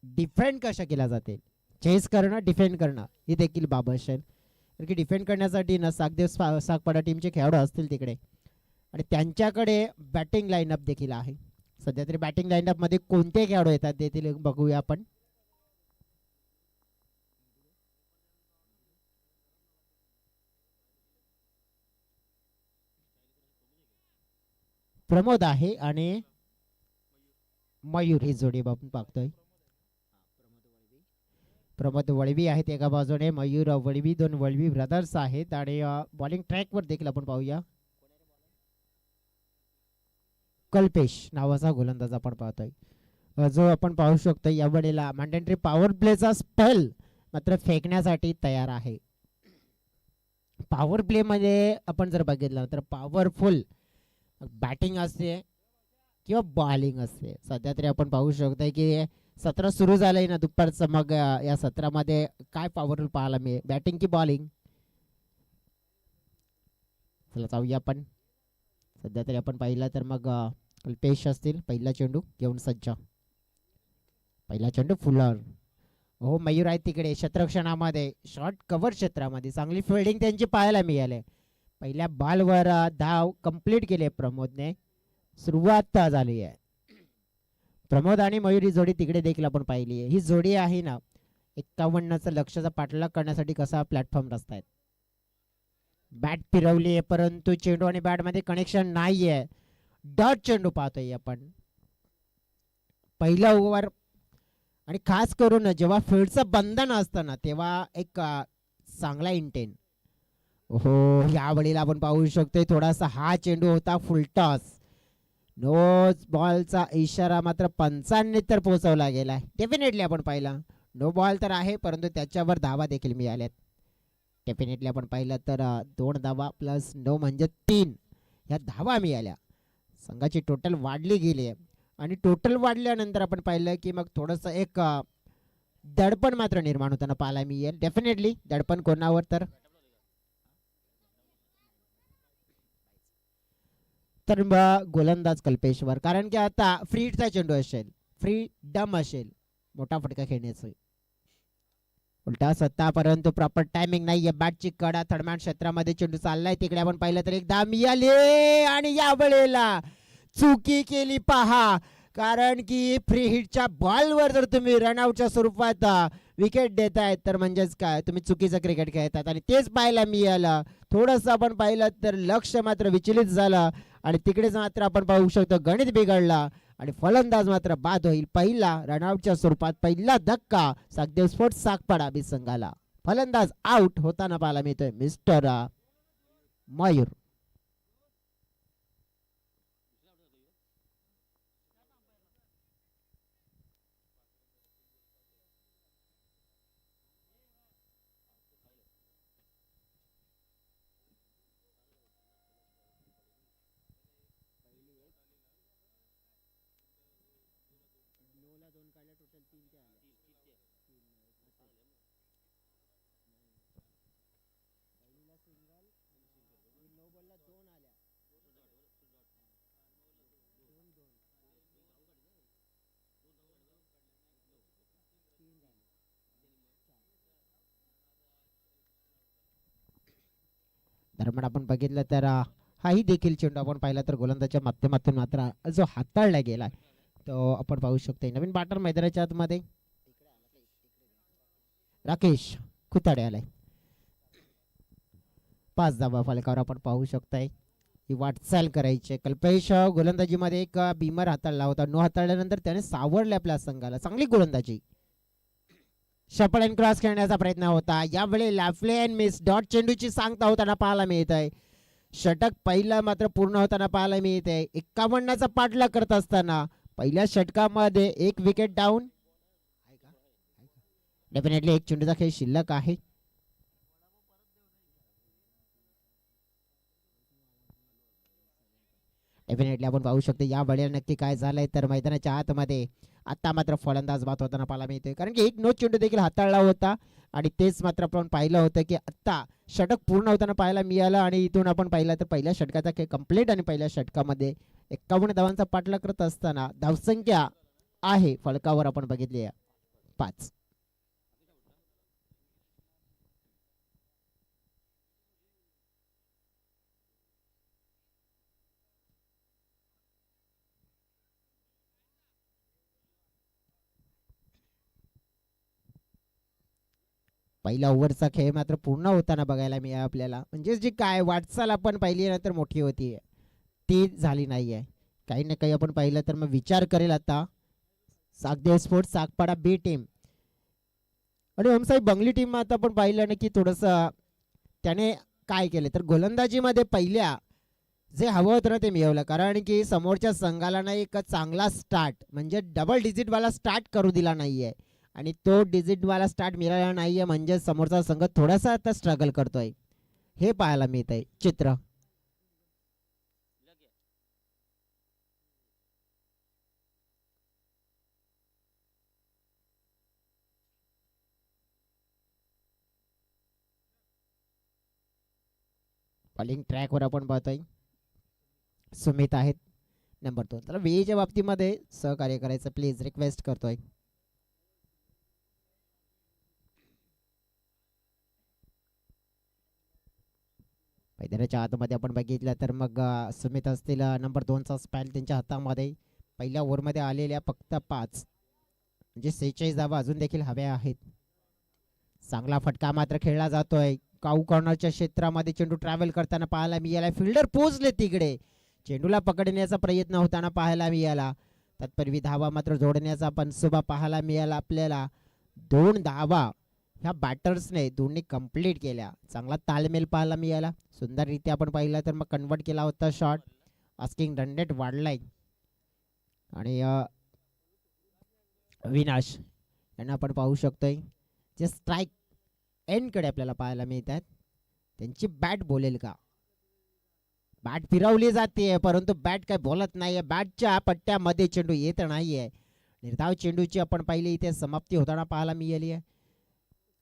डिफेंड कशा केला जाते, चेस करणं डिफेंड करणं ही देखील बाब असेल. कारण की डिफेंड करण्यासाठी ना सागदेव सागपाडा टीमचे खेळाडू असतील तिकडे आणि त्यांच्याकडे बॅटिंग लाईनअप देखील आहे. सध्या तरी बॅटिंग लाईनअप मध्ये कोणते खेळाडू येतात देखील बघूया आपण. प्रमोद आहे आणि मयूर ही जोडी आपण पाहतोय. प्रमोद वळवी आहेत एका बाजूने, मयूर वळवी, दोन वळवी ब्रदर्स आहेत. आणि बॉलिंग ट्रॅक वर देखील आपण पाहूया कल्पेश नावाचा गोलंदाज आपण पाहतोय, जो आपण पाहू शकतो या वेळेला मॅन्डेटरी पॉवर प्लेचा स्पेल मात्र फेकण्यासाठी तयार आहे. पॉवर प्ले मध्ये आपण जर बघितलं तर पॉवरफुल बॅटिंग असते किंवा बॉलिंग असते. सध्या तरी आपण पाहू शकतो की सत्र सुरू झालंय ना दुपारचं, मग या सत्रामध्ये काय पॉवरफुल पाहायला मिळेल, बॅटिंग की बॉलिंग? चला जाऊया आपण. सध्या तरी आपण पाहिलं तर मग कल्पेश असतील, पहिला चेंडू घेऊन सज्ज, पहिला चेंडू फुलर. हो मयूर आहेत तिकडे क्षेत्ररक्षणामध्ये, शॉर्ट कव्हर क्षेत्रामध्ये चांगली फिल्डिंग त्यांची पाहायला मिळाली. पहिल्या बॉलवर धाव कंप्लीट केली प्रमोदने. सुरुवात झाली आहे. प्रमोद आणि मयूर ही जोडी तिकडे देखील आपण पाहिली आहे. ही जोडी आहे ना 51चा लक्ष्याचा पाठलाग करण्यासाठी कसा प्लॅटफॉर्म रचतायत. बॅट फिरवली आहे परंतु चेंडू आणि बॅट मध्ये कनेक्शन नाहीये. डॉट चेंडू पाहतोय आपण. पहिला ओव्हर आणि खास करून जेव्हा फील्डचं बंधन असतं ना तेव्हा एक चांगला इंटेन. हो यावेळेला आपण पाहू शकतोय थोडासा हा चेंडू होता फुलटॉस. नो बॉलचा इशारा मात्र पंचांनी तर पोहोचवला गेलाय. डेफिनेटली आपण पाहिला नो बॉल तर आहे परंतु त्याच्यावर धावा देखील मिळाल्यात. डेफिनेटली आपण पाहिलं तर 2 धावा प्लस 9 म्हणजे 3 ह्या धावा मिळाल्या. संघाची टोटल वाढली गेली आहे आणि टोटल वाढल्यानंतर आपण पाहिलं की मग थोडंसं एक दडपण मात्र निर्माण होताना पाहायला मिळेल. डेफिनेटली दडपण कोणावर तर गोलंदाज कल्पेशवर, कारण की आता फ्रीचा चेंडू असेल, फ्री डम असेल, मोठा फटका खेळण्याचं उलटा सत्ता परंतु प्रॉपर टायमिंग नाहीये. बॅटची कडा थर्डमॅन क्षेत्रामध्ये चेंडू चाललाय तिकडे आपण पाहिलं तर एकदा मिळाली आणि या वेळेला चुकी केली पहा, कारण की फ्री हिटच्या बॉलवर जर तुम्ही रनआउटच्या स्वरूपात विकेट देताय तर म्हणजेच काय तुम्ही चुकीचं क्रिकेट खेळतात आणि तेच पाहायला मिळालं. थोडंसं आपण पाहिलं तर लक्ष मात्र विचलित झालं आणि तिकडेच मात्र आपण पाहू शकतो गणित बिघडला आणि फलंदाज मात्र बाद होईल. पहिला रनआउटच्या स्वरूपात पहिला धक्का सागदेव स्पोर्ट्स सागपाडा बी संघाला. फलंदाज आउट होताना पाहायला मिळतोय मिस्टर मयूर. दरम्यान आपण बघितलं तर हाही देखील चेंडू आपण पाहिला तर गोलंदाजच्या माध्यमातून मात्र जो हाताळला गेलाय तो आपण पाहू शकतो. नवीन बॅटर मैदानाच्या आतमध्ये राकेश खुताडे आलाय. 5 धावा फलकावर आपण पाहू शकताय. ही वाटचाल करायची कल्पेश गोलंदाजीमध्ये एक बीमर हाताळला होता. नो हाताळल्यानंतर त्याने सावरले आपल्या संघाला. चांगली गोलंदाजी. शफल अँड क्रॉस खेळण्याचा प्रयत्न होता. यावेळी लॅफले अँड मिस डॉट चेंडूची सांगता होताना पाहायला मिळत आहे. षटक पहिला मात्र पूर्ण होताना पाहायला मिळत आहे. 51चा पाठलाग करत असताना पहिल्या षटकामध्ये एक विकेट डाऊन. डेफिनेटली एक चेंडूचा खेळ शिल्लक आहे. डेफिनेटली आपण पाहू शकतो या वेळेला नक्की काय झालंय तर मैदानाच्या आतमध्ये आता मात्र फलंदाज बाद होताना पाहायला मिळतोय, कारण की एक नो चेंडू देखील हाताळला होता आणि तेच मात्र आपण पाहिलं होतं की आता षटक पूर्ण होताना पाहायला मिळालं. आणि इथून आपण पाहिलं तर पहिल्या षटकाचा खेळ कंप्लीट आणि पहिल्या षटकामध्ये 51 धावांचा पाठलाग करत असताना धावसंख्या आहे फलकावर आपण बघितली 5. पहिला ओव्हरचा खेळ मात्र पूर्ण होताना बघायला मिळाला आपल्याला. म्हणजे जी काय वाटचाल आपण पाहिली नंतर मोठी होती ती झाली नाहीये. काही ना काही आपण पाहिलं तर मग विचार करेल आता सागदेव स्पोर्ट्स सागपाडा बी टीम आणि ओमसाई बंगली टीम आता आपण पाहिलं ना की थोडंसं त्याने काय केलं तर गोलंदाजीमध्ये पहिल्या जे हवं होतं ना ते मिळवलं, कारण की समोरच्या संघाला ना एक चांगला स्टार्ट म्हणजे डबल डिजिटवाला स्टार्ट करू दिला नाहीये आणि तो डिजिटवाला स्टार्ट मिळाला नाहीये म्हणजे समोरचा संघ थोडासा आता स्ट्रगल करतोय, हे पाहायला मिळत आहे चित्र. बॉलिंग ट्रॅकवर आपण पाहतोय सुमित आहेत नंबर 2. त्याला वेळेच्या बाबतीमध्ये सहकार्य करायचं प्लीज रिक्वेस्ट करतोय. मैदानाच्या आतमध्ये आपण बघितलं तर मग सुमित असतील नंबर 2चा स्पॅन त्यांच्या हातामध्ये. पहिल्या ओव्हरमध्ये आलेल्या फक्त 5 म्हणजे 46 धावा अजून देखील हव्या आहेत. चांगला फटका मात्र खेळला जातोय. काऊ कॉर्नरच्या क्षेत्रामध्ये चेंडू ट्रॅव्हल करताना पाहायला मिळाला. फिल्डर पोहोचले तिकडे, चेंडूला पकडण्याचा प्रयत्न होताना पाहायला मिळाला. तत्पूर्वी धावा मात्र जोडण्याचा पण सुभा पाहायला मिळाला आपल्याला. 2 धावा ह्या बॅटर्सने दोन्ही कंप्लीट केल्या. चांगला ताळमेळ पाहायला मिळाला. सुंदररित्या आपण पाहिलं तर मग कन्वर्ट केला होता शॉट. आस्किंग रन रेट वाढलाय आणि विनाश यांना आपण पाहू शकतोय जे स्ट्राईक एंडकडे आपल्याला पाहायला मिळतात. त्यांची बॅट बोलेल का? बॅट फिरवली जाते परंतु बॅट काय बोलत नाहीये. बॅटच्या पट्ट्यामध्ये चेंडू येत नाहीये. निर्धाव चेंडूची आपण पाहिली इथे समाप्ती होताना पाहायला मिळाली आहे.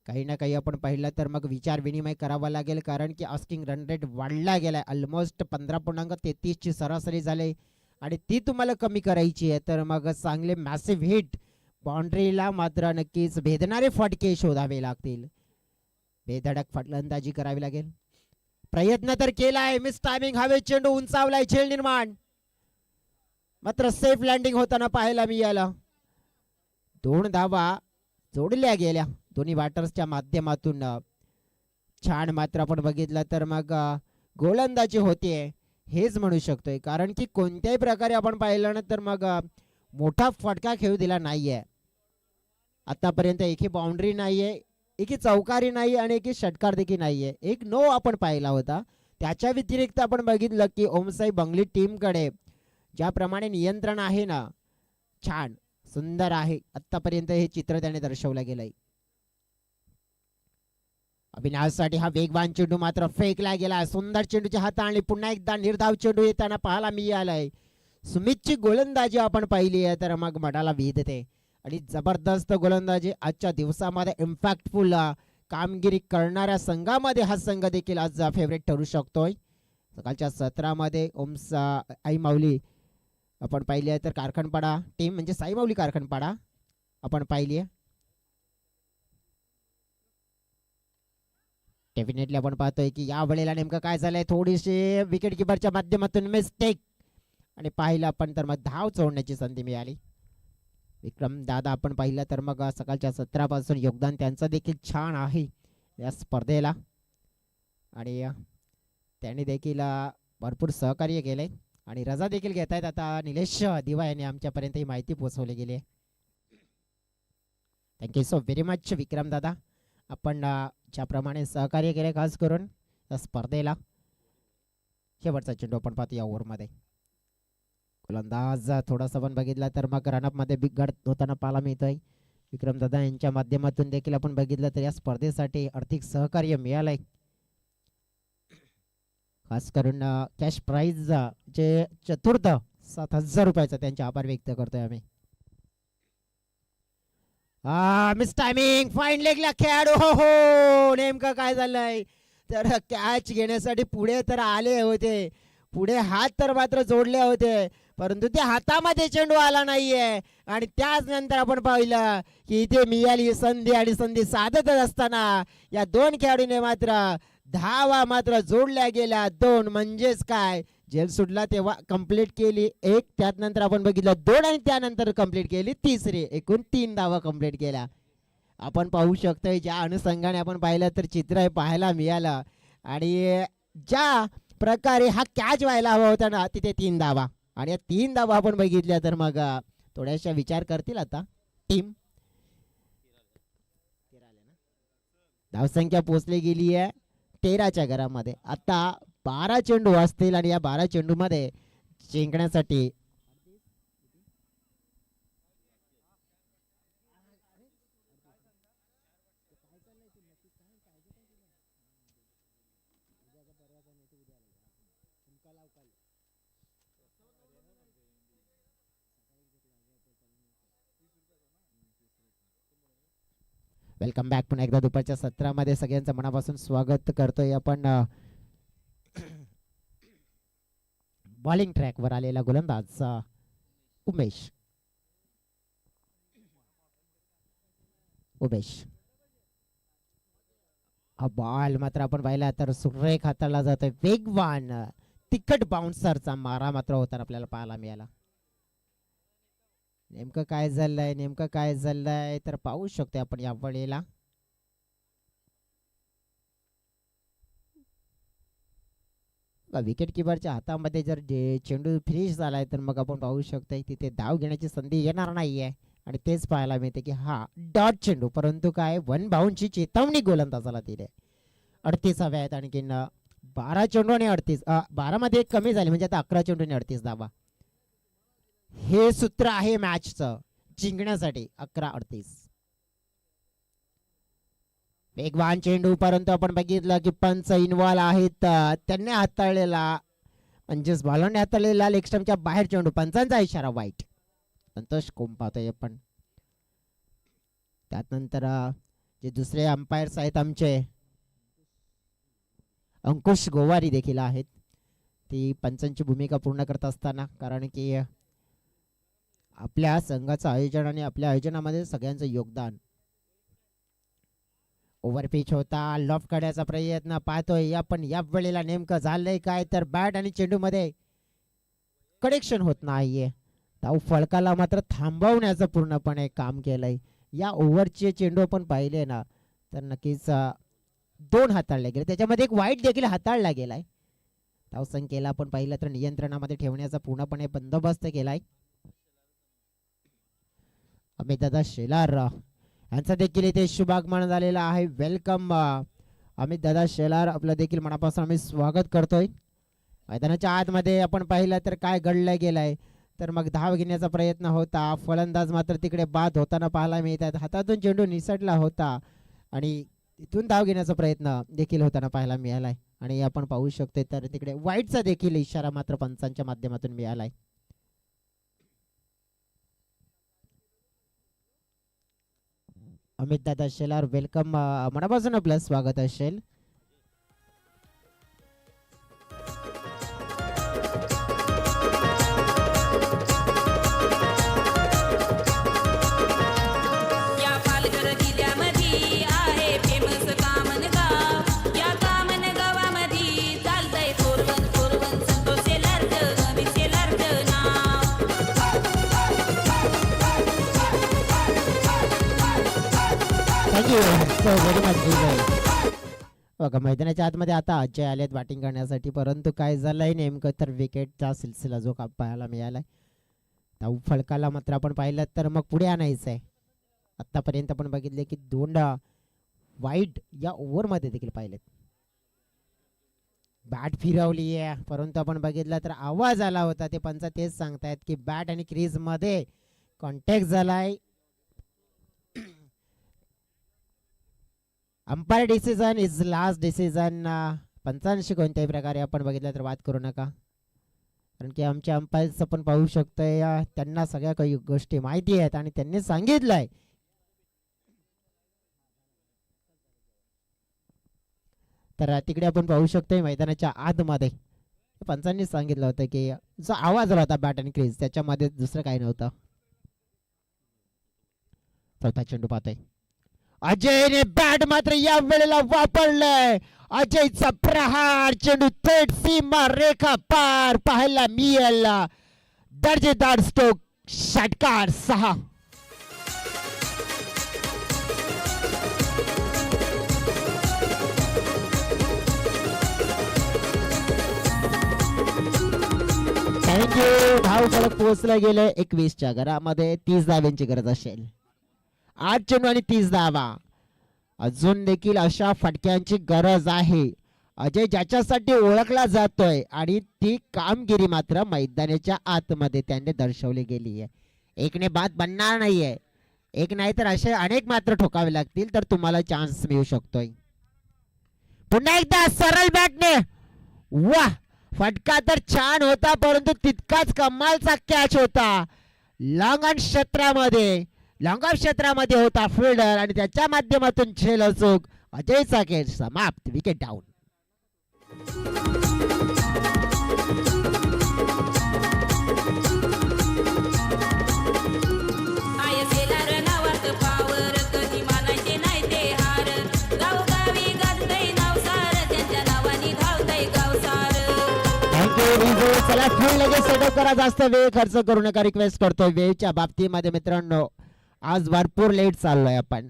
काही ना काही आपण पाहिलं तर मग विचार विनिमय करावा लागेल, कारण की आस्किंग रन रेट वाढला गेलाय. ऑलमोस्ट 15.33 ची सरासरी झाली आणि ती तुम्हाला कमी करायची आहे तर मग चांगले मॅसिव्ह हिट बाउंड्रीला मात्र नक्कीच भेदणारे फटके शोधावे लागतील. बेधडक फलंदाजी करावी लागेल. प्रयत्न तर केलाय, मिस टायमिंग, हवे चेंडू उंचावलाय, झेल निर्माण, मात्र सेफ लँडिंग होताना पाहायला मिळालं. 2 धावा जोडल्या गेल्या दोन्ही बॅटर्सच्या माध्यमातून. छान मात्र आपण बघितलं तर मग गोलंदाजी होते हेच म्हणू शकतोय, कारण की कोणत्याही प्रकारे आपण पाहिलं ना तर मग मोठा फटका खेळू दिला नाहीये आतापर्यंत. एकही बाउंड्री नाहीये, एकी चौकारी नाही आणि एकी षटकार देखील नाहीये. एक नो आपण पाहिला होता. त्याच्या व्यतिरिक्त आपण बघितलं की ओमसाई बंगली टीमकडे ज्याप्रमाणे नियंत्रण आहे ना, छान सुंदर आहे आतापर्यंत हे चित्र त्याने दर्शवलं गेलंय. अभिनाशसाठी हा वेगवान चेंडू मात्र फेकला गेला. सुंदर चेंडूच्या हाताळणी, पुन्हा एकदा निर्धाव चेंडू येताना पाहायला मिळालाय. सुमितची गोलंदाजी आपण पाहिली आहे तर मग मनाला वेधते आणि जबरदस्त गोलंदाजी आजच्या दिवसामध्ये इम्पॅक्टफुल कामगिरी करणाऱ्या संघामध्ये हा संघ देखील आज फेवरेट ठरू शकतोय. सकाळच्या सत्रामध्ये आई माऊली आपण पाहिली आहे तर कारखानपाडा टीम म्हणजे साई माऊली कारखानपाडा आपण पाहिली आहे. डेफिनेटली आपण पाहतोय की या वेळेला नेमकं काय झालंय, थोडीशी विकेट किपरच्या माध्यमातून मिस्टेक आणि पाहिलं आपण तर मग धाव चोडण्याची संधी मिळाली. विक्रम दादा आपण पाहिलं तर मग सकाळच्या सत्रापासून योगदान त्यांचं देखील छान आहे या स्पर्धेला आणि त्यांनी देखील भरपूर सहकार्य केले आणि रजा देखील घेत आहेत. आता निलेश दिवा यांनी आमच्यापर्यंत ही माहिती पोहोचवली गेली आहे. थँक्यू सो व्हेरी मच विक्रम दादा, आपण ज्याप्रमाणे सहकार्य केले खास करून या स्पर्धेला. शेवटचा चेंडू आपण पाहतो या ओव्हरमध्ये. गोलंदाज थोडासा पण बघितला तर मग रनअप मध्ये बिघड होताना पाहायला मिळतोय. विक्रम दादा यांच्या माध्यमातून देखील आपण बघितलं तर या स्पर्धेसाठी आर्थिक सहकार्य मिळालंय. खास करून कॅश प्राइज जे चतुर्थ 7,000 रुपयाचा त्यांचे आभार व्यक्त करतोय आम्ही. मिस टायमिंग, फाईन लेगला खेळाडू, हो हो नेमकं काय झालंय तर कॅच घेण्यासाठी पुढे तर आले होते, पुढे हात तर मात्र जोडले होते परंतु त्या हातामध्ये चेंडू आला नाहीये आणि त्याच नंतर आपण पाहिलं की इथे मिळाली संधी आणि संधी साधतच असताना या 2 खेळाडूने मात्र धावा मात्र जोडल्या गेल्या. 2 म्हणजेच काय, जेल सुटला तेव्हा कंप्लीट केली 1, त्यानंतर आपण बघितलं 2 आणि त्यानंतर कंप्लीट केली 3री, एकूण 3 धावा कंप्लीट केल्या. आपण पाहू शकतोय ज्या अनुषंगाने आपण पाहिलं तर चित्र हे पाहायला मिळालं आणि ज्या प्रकारे हा कॅच व्हायला हवा होता ना तिथे 3 धावा आणि या 3 धावा आपण बघितल्या तर मग थोड्याशा विचार करतील आता टीम. धावसंख्या पोहोचली गेली आहे 13च्या घरामध्ये. आता 12 चेंडू असतील आणि या 12 चेंडू मध्ये जिंकण्यासाठी वेलकम बॅक. पुन्हा एकदा दुपारच्या सत्रामध्ये सगळ्यांचं मनापासून स्वागत करतोय आपण. बॉलिंग ट्रॅकवर आलेला गोलंदाज उमेश. हा बॉल मात्र आपण पाहिला तर सुरेख हाताळला जातोय. वेगवान तिखट बाउन्सरचा मारा मात्र होताना आपल्याला पाहायला मिळाला. नेमकं काय झालंय तर पाहू शकतो आपण या वेळेला. विकेट किपरच्या हातामध्ये जर चेंडू फिनिश झालाय तर मग आपण पाहू शकतो तिथे धाव घेण्याची संधी येणार नाहीये. आणि तेच पाहायला मिळते की हा डॉट चेंडू, परंतु काय 1 बाउंडची चेतावणी गोलंदाजाला दिली. 38 हव्या आहेत आणखीन 12 चेंडू आणि 38 12 मध्ये एक कमी झाली म्हणजे आता 11 चेंडू आणि 38 धावा. हे सूत्र आहे मॅचचं जिंकण्यासाठी. 11-38 वेगवान चेंडू, परंतु आपण बघितलं की पंच इन्व्हॉल्व आहेत. त्यांनी हाताळलेला म्हणजेच बॉलरने हाताळलेला लेग स्टंपच्या बाहेर चेंडू. पंचांचा इशारा वाईट. संतोष कोम पाहतोय आपण. त्यानंतर जे दुसरे अंपायर्स आहेत आमचे अंकुश गोवारी देखील आहेत. ती पंचांची भूमिका पूर्ण करत असताना, कारण की आपल्या संघाचं आयोजन आणि आपल्या आयोजनामध्ये सगळ्यांचं योगदान. ओव्हरपिच होता, लॉफ्ट काढण्याचा प्रयत्न पाहतोय आपण. या वेळेला नेमकं झालंय काय तर बॅट आणि चेंडू मध्ये कनेक्शन होत नाहीये. धाव फलकाला मात्र थांबवण्याचं पूर्णपणे काम केलंय. या ओव्हरचे चेंडू आपण पाहिले ना तर नक्कीच 2 हाताळले गेले, त्याच्यामध्ये एक वाईट देखील हाताळला गेलाय. धावसंख्येला आपण पाहिलं तर नियंत्रणामध्ये ठेवण्याचा पूर्णपणे बंदोबस्त केलाय. अमितदादा शेलार यांचा देखील इथे शुभागमन झालेला आहे. वेलकम अमितदादा शेलार, आपलं देखील मनापासून आम्ही स्वागत करतोय. मैदानाच्या आतमध्ये आपण पाहिलं तर काय घडलं गेलंय तर मग धाव घेण्याचा प्रयत्न होता. फलंदाज मात्र तिकडे बाद होताना पाहायला मिळतात. हातातून चेंडू निसटला होता आणि तिथून धाव घेण्याचा प्रयत्न देखील होताना पाहायला मिळालाय. आणि आपण पाहू शकतो तर तिकडे वाईटचा देखील इशारा मात्र पंचांच्या माध्यमातून मिळालाय. अमित दादा शेलार वेलकम, मनापासून आपलं स्वागत असेल. बघा मैदानाच्या आतमध्ये आता अजय आलेत बॅटिंग करण्यासाठी, परंतु काय झालंय नेमकं तर विकेटचा सिलसिला जो पाहायला मिळालाय. धाव फलकाला मात्र आपण पाहिलं तर मग पुढे आणायचं आहे. आतापर्यंत आपण बघितले की 2 वाईट या ओव्हरमध्ये देखील पाहिलेत. बॅट फिरवली आहे, परंतु आपण बघितलं तर आवाज आला होता. ते पंच तेच सांगतायत की बॅट आणि क्रीज मध्ये कॉन्टॅक्ट झालाय. Umpire decision is last decision. पंचांशी कोणत्याही प्रकारे आपण बघितलं तर वाद करू नका, कारण की आमच्या अंपायर्स आपण पाहू शकतोय त्यांना सगळ्या काही गोष्टी माहिती आहेत आणि त्यांनी सांगितलंय. तर तिकडे आपण पाहू शकतोय मैदानाच्या आतमध्ये पंचांनी सांगितलं होतं की जो आवाज आला होता बॅट आणि क्रीज त्याच्यामध्ये दुसरं काही नव्हतं. चौथा चेंडू पाहतोय अजयने बॅट मात्र या वेळेला वापरलंय. अजयचा प्रहार चेंडू थेट सीमा रेखा पार पाहायला मिळेल. दर्जेदार स्ट्रोक, षटकार 6. थँक्यू. धाव फलक पोहोचला गेले 21च्या घरामध्ये. 30 धाव्यांची गरज असेल. 8 चेंडू आणि 30 धावा. अजून देखील अशा फटक्यांची गरज आहे. अजय ज्याच्यासाठी ओळखला जातोय आणि ती कामगिरी मात्र मैदानाच्या आतमध्ये त्यांनी दर्शवली गेली आहे. एकने बाद बनणार नाहीये. एक नाही तर असे अनेक मात्र ठोकावे लागतील तर तुम्हाला चान्स मिळू शकतोय. पुन्हा एकदा सरळ बॅटने. वाह, फटका तर छान होता परंतु तितकाच कमालचा कॅच होता. लॉंग ऑन क्षेत्रामध्ये होता फिल्डर आणि त्याच्या माध्यमातून झेल अचूक. अजयचा खेळ समाप्त. Wicket down. चला फुल लगेच सेटअप करा. जास्त वेळ खर्च करू नका. रिक्वेस्ट करतोय वेळच्या बाबतीमध्ये मित्रांनो. आज भरपूर लेट चाललोय आपण.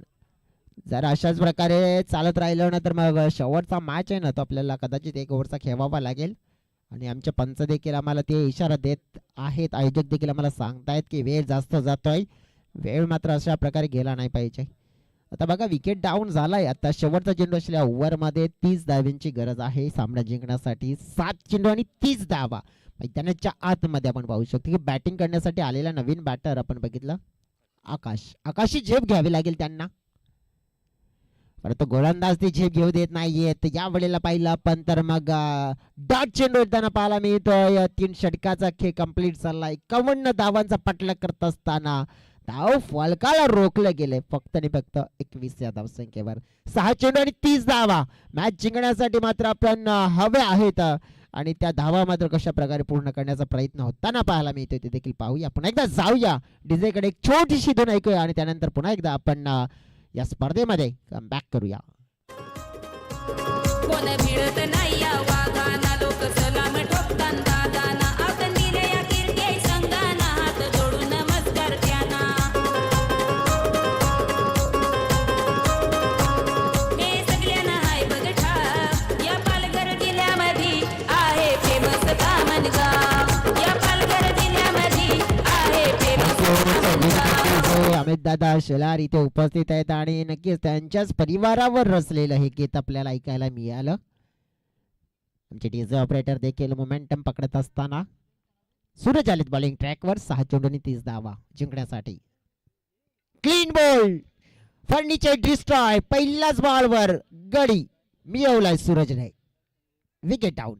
जर अशाच प्रकारे चालत राहिलो ना तर मग शेवटचा मॅच आहे ना तो आपल्याला कदाचित 1 ओव्हरचा खेळवावा लागेल. आणि आमचे पंच देखील आम्हाला ते इशारा देत आहेत. आयोजक देखील आम्हाला सांगतायत की वेळ जास्त जातोय. वेळ मात्र अशा प्रकारे गेला नाही पाहिजे. आता बघा विकेट डाऊन झालाय. आता शेवटचा चेंडू असलेल्या ओव्हरमध्ये 30 धाव्यांची गरज आहे सामना जिंकण्यासाठी. 7 चेंडू आणि 30 धावा. मैदानाच्या आतमध्ये आपण पाहू शकतो की बॅटिंग करण्यासाठी आलेला नवीन बॅटर आपण बघितलं आकाशी झेप घ्यावी लागेल त्यांना. परंतु गोलंदाज ती झेप घेऊ देत नाहीये. तर या वेळेला पाहिलं आपण तर मग डॉट चेंडू येताना पाहायला मिळतोय. 3 षटकाचा खेळ कंप्लीट झाला. 51 धावांचा पटला करत असताना धाव फलकाला रोखले गेले फक्त आणि फक्त 21 या धावसंख्येवर. 6 चेंडू आणि 30 धावा. मॅच जिंकण्यासाठी मात्र आपण हवे आहेत आणि त्या धावा मात्र कशा प्रकारे पूर्ण करण्याचा प्रयत्न होताना पाहायला मिळतोय ते देखील पाहूया. पुन्हा एकदा जाऊया डीजे कडे. एक छोटीशी धून ऐकूया आणि त्यानंतर पुन्हा एकदा आपण या स्पर्धेमध्ये कम बॅक करूया. कोण भिडत नाही या वाघाना. लोक सलाम ठोकतान दादाना. आपण दिले या किरके संघाना. हात जोडून नमस्कार त्यांना. हे सगळ्यांना हाय बघ ठाव. या पालघर जिल्ह्यामध्ये आहे फेमस दामणगाव. या पालघर जिल्ह्यामध्ये आहे फेमस दामणगाव. अमित दादा शेलार इथे उपस्थित आहेत आणि नक्कीच त्यांच्याच परिवारावर रचलेलं हे गीत आपल्याला ऐकायला मिळालं. आमचे डीजे ऑपरेटर देखील मोमेंटम पकडत असताना सूरज आलेत बॉलिंग ट्रॅकवर. 6 चेंडू आणि 30 धावा जिंकण्यासाठी. Clean ball. Furniture destroy. पहिल्याच बॉलवर गडी मिळवलाय सूरजने. Wicket down.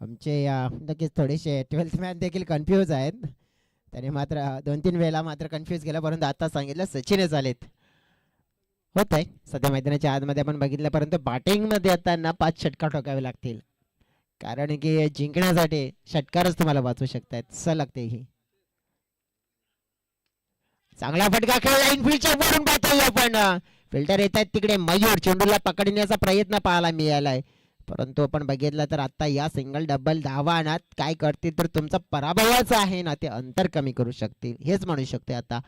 आमचे नक्कीच थोडेसे 12th मॅन देखील कन्फ्यूज आहेत. त्याने मात्र 2-3 वेळेला मात्र कन्फ्यूज केला परंतु आता सांगितलं सचिनच आलेत. होत आहे सध्या मैदानाच्या आतमध्ये आपण बघितलं परंतु बॅटिंग मध्ये आता 5 षटकार ठोकावे लागतील कारण की जिंकण्यासाठी षटकारच तुम्हाला वाचू शकतात. सलग ही चांगला फटका खेळला. इनफिल्डच्या वरून पाहतोय आपण. फिल्टर येत आहेत तिकडे. मयूर चेंडूला पकडण्याचा प्रयत्न पाहायला मिळालाय परंतु आपण बघितलं तर आता या सिंगल डबल धावा ना काय करतील तर तुमचा पराभवाचा आहे ना ते अंतर कमी करू शकतील हेच म्हणू शकते आता.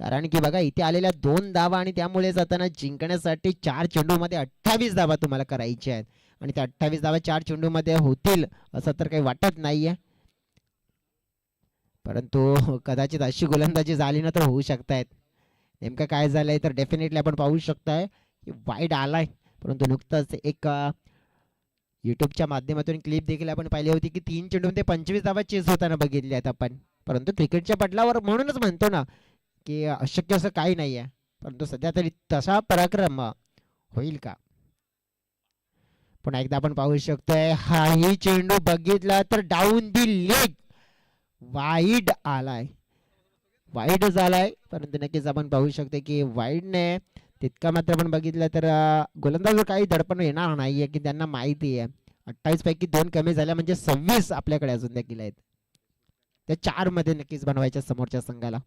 कारण की बघा इथे आलेल्या 2 धावा आणि त्यामुळेच आता जिंकण्यासाठी 4 चेंडूमध्ये 28 धावा तुम्हाला करायच्या आहेत आणि त्या 28 धावा 4 चेंडूमध्ये होतील असं तर काही वाटत नाहीये. परंतु कदाचित अशी गोलंदाजी झाली ना तर होऊ शकतायत. नेमकं काय झालंय तर डेफिनेटली आपण पाहू शकताय की वाईड आलाय परंतु नुकतंच एक युट्यूबच्या माध्यमातून क्लिप देखील आपण पाहिली होती की 3 चेंडूमध्ये 25 धावा चेस होताना बघितले आहेत आपण. परंतु क्रिकेटच्या पटलावर म्हणूनच म्हणतो ना की अशक्य असं काही नाही आहे परंतु सध्या तरी तसा पराक्रम होईल का. पुन्हा एकदा आपण पाहू शकतोय हाही चेंडू बघितला तर डाऊन दी लेग वाईड आलाय. वाईड झालाय, परंतु नक्कीच आपण पाहू शकतो की वाईडने तितका मात्र आपण बघितलं तर गोलंदाजवर काही दडपण येणार नाहीये, की त्यांना माहिती आहे 28 पैकी 2 कमी झाल्या म्हणजे 26 आपल्याकडे अजून देखील आहेत. त्या 4 मध्ये नक्कीच बनवायच्या समोरच्या संघाला.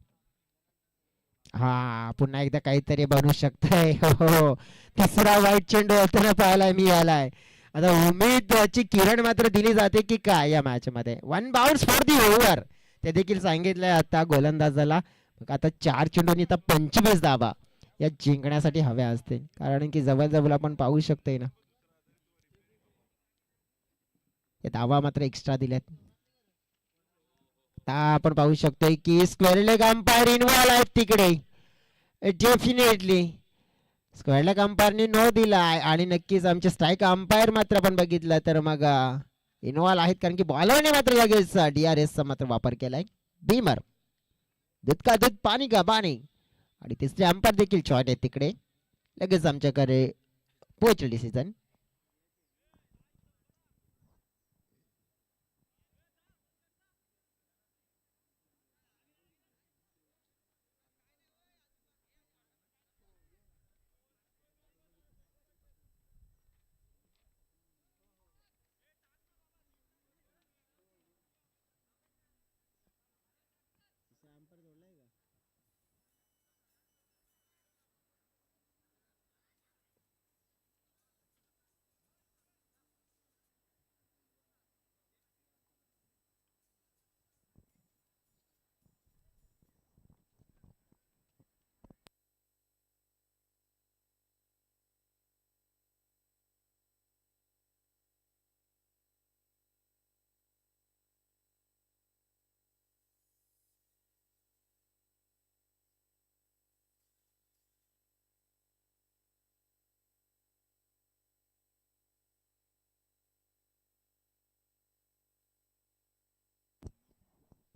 हा पुन्हा एकदा काहीतरी बनवू शकतंय. हो, तिसरा वाईट चेंडू असताना पाहायला मी आलाय. आता उमेदची किरण मात्र दिली जाते की काय या मॅच मध्ये. 1 बाउन्स फॉर दी ओव्हर ते देखील सांगितलंय आता गोलंदाजाला. मग आता 4 चेंडूंनी आता 25 धावा या जिंकण्यासाठी हव्या असतील, कारण की जवळजवळ आपण पाहू शकतोय ना या धावा मात्र एक्स्ट्रा दिल्यात. आता आपण पाहू शकतोय की स्क्वेअर लेग अंपायर इन्व्हॉल्व आहेत तिकडे. डेफिनेटली स्क्वेअर लेग अंपायरने नो दिलाय आणि नक्कीच आमचे स्ट्राईक अंपायर मात्र आपण बघितलं तर मग इन्व्हॉल्व आहेत, कारण की बॉलरने मात्र लगेच DRS चा मात्र वापर केलाय. बीमर दूध का दूध पाणी का पाणी आणि तिसरे अंपायर देखील शॉर्ट आहेत तिकडे. लगेच आमच्याकडे पोहोचले डिसिजन.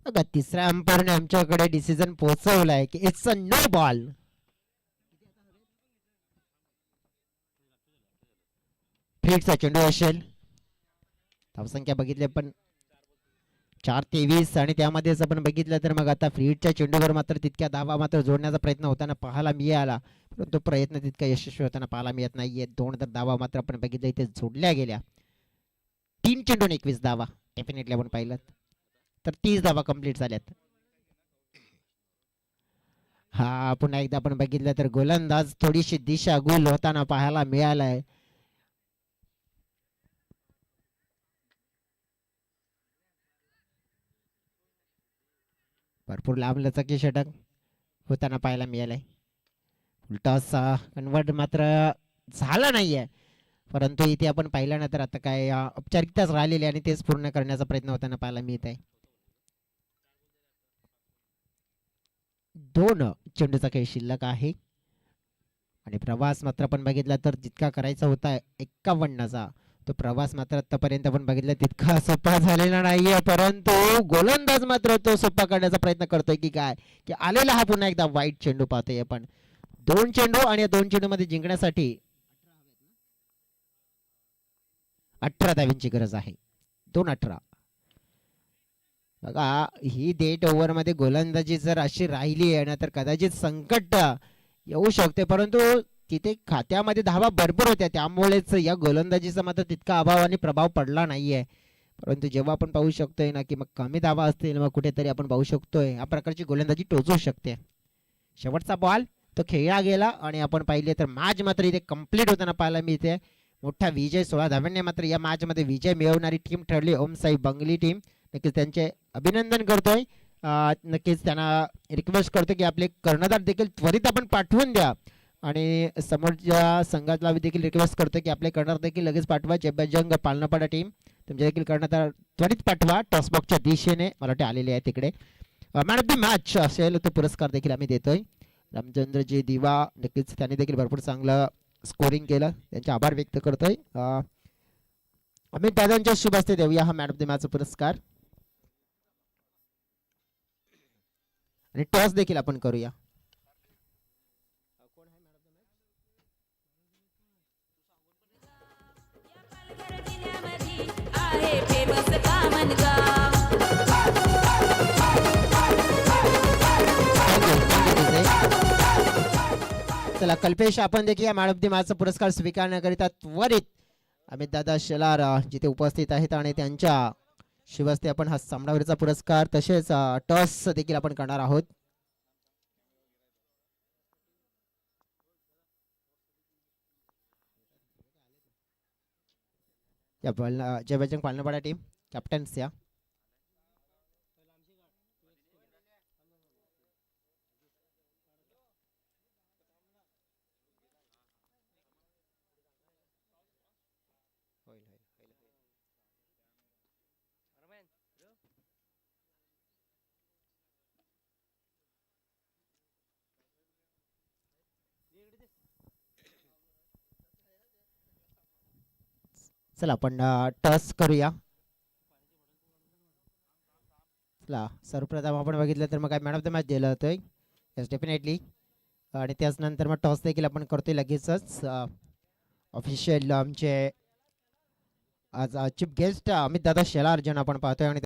बघा तिसऱ्या अंपायरने आमच्याकडे डिसिजन पोहोचवलाय की इट्स अ नो बॉल. फिटचा चेंडू असेल. धावसंख्या बघितली पण 4-23 आणि त्यामध्येच आपण बघितलं तर मग आता फ्रीडच्या चेंडूवर मात्र तितक्या धावा मात्र जोडण्याचा प्रयत्न होताना पाहायला मिळाला, परंतु प्रयत्न तितका यशस्वी होताना पाहायला मिळत नाहीये. 2 धावा मात्र आपण बघितलं इथे जोडल्या गेल्या. 3 चेंडून 21 धावा डेफिनेटली आपण पाहिलं तर 30 धावा कंप्लीट झाल्यात. हा पुन्हा एकदा आपण बघितलं तर गोलंदाज थोडीशी दिशा गुल होताना पाहायला मिळालाय. भरपूर लांब लचकी षटक होताना पाहायला मिळालंय. टॉस कन्वर्ट मात्र झाला नाहीये, परंतु इथे आपण पाहिल्यानंतर आता काय औपचारिकताच राहिलेली आणि तेच पूर्ण करण्याचा प्रयत्न होताना पाहायला मिळत आहे. 2 चेंडूचा खेळ शिल्लक आहे आणि प्रवास मात्र आपण बघितला तर जितका करायचा होता 51चा तो प्रवास मात्र आतापर्यंत आपण बघितला तितका सोपा झालेला नाहीये, परंतु गोलंदाज मात्र तो सोपा करण्याचा प्रयत्न करतोय की काय की आलेला हा पुन्हा एकदा वाईट चेंडू पाहतोय आपण. 2 चेंडू आणि या 2 चेंडू मध्ये जिंकण्यासाठी 18 धावांची गरज आहे. 2-18. बघा ही डेट ओव्हर मध्ये गोलंदाजी जर अशी राहिली आहे ना तर कदाचित संकट येऊ शकते, परंतु तिथे खात्यामध्ये धावा भरपूर होत्या त्यामुळेच या गोलंदाजीचा मात्र तितका अभाव आणि प्रभाव पडला नाहीये. परंतु जेव्हा आपण पाहू शकतोय ना की मग कमी धावा असतील मग कुठेतरी आपण पाहू शकतोय या प्रकारची गोलंदाजी टोचू शकते. शेवटचा बॉल तो खेळला गेला आणि आपण पाहिले तर मॅच मात्र इथे कंप्लीट होताना पाहायला मिळते. मोठा विजय 16 धावांनी मात्र या मॅच मध्ये विजय मिळवणारी टीम ठरली ओम साई बंगली टीम. नक्कीच त्यांचे अभिनंदन करतोय. नक्कीच त्यांना रिक्वेस्ट करतो की आपले कर्णधार देखील त्वरित आपण पाठवून द्या आणि समोरच्या संघाला देखील रिक्वेस्ट करतो की आपले कर्णधार देखील लगेच पाठवा. जंग पालनापाडा टीम तुमचे देखील कर्णधार त्वरित पाठवा. टॉसबॉक्सच्या दिशेने मला वाटते आलेले आहे तिकडे. मॅन ऑफ द मॅच असेल तो पुरस्कार देखील आम्ही देतोय. रामचंद्रजी दिवा नक्कीच त्यांनी देखील भरपूर चांगलं स्कोरिंग केलं, त्यांचे आभार व्यक्त करतोय. अमित दादांच्या शुभ हस्ते देऊया हा मॅन ऑफ द मॅच पुरस्कार आणि टॉस देखील आपण करूया. जिल्ह्यामध्ये आहे फेमस कामनगाव. चला कल्पेश, आपण देखील या मॅन ऑफ द मॅचचा पुरस्कार स्वीकारण्याकरिता त्वरित अमित दादा शेलार जिथे उपस्थित आहेत आणि त्यांच्या शिवस्ते आपण हा सामनावीरचा पुरस्कार तसेच टॉस देखील आपण करणार आहोत. या जय बजरंग पालनापाडा टीम कॅप्टन्स या चला आपण टॉस करूया. चला सर्वप्रथम आपण बघितलं तर मग काय मॅन ऑफ द मॅच दिलं जातोय. Yes definitely. आणि त्याचनंतर मग टॉस देखील आपण करतोय लगेचच. ऑफिशियल आमचे आज चीफ गेस्ट अमित दादा शेलार जन आपण पाहतोय आणि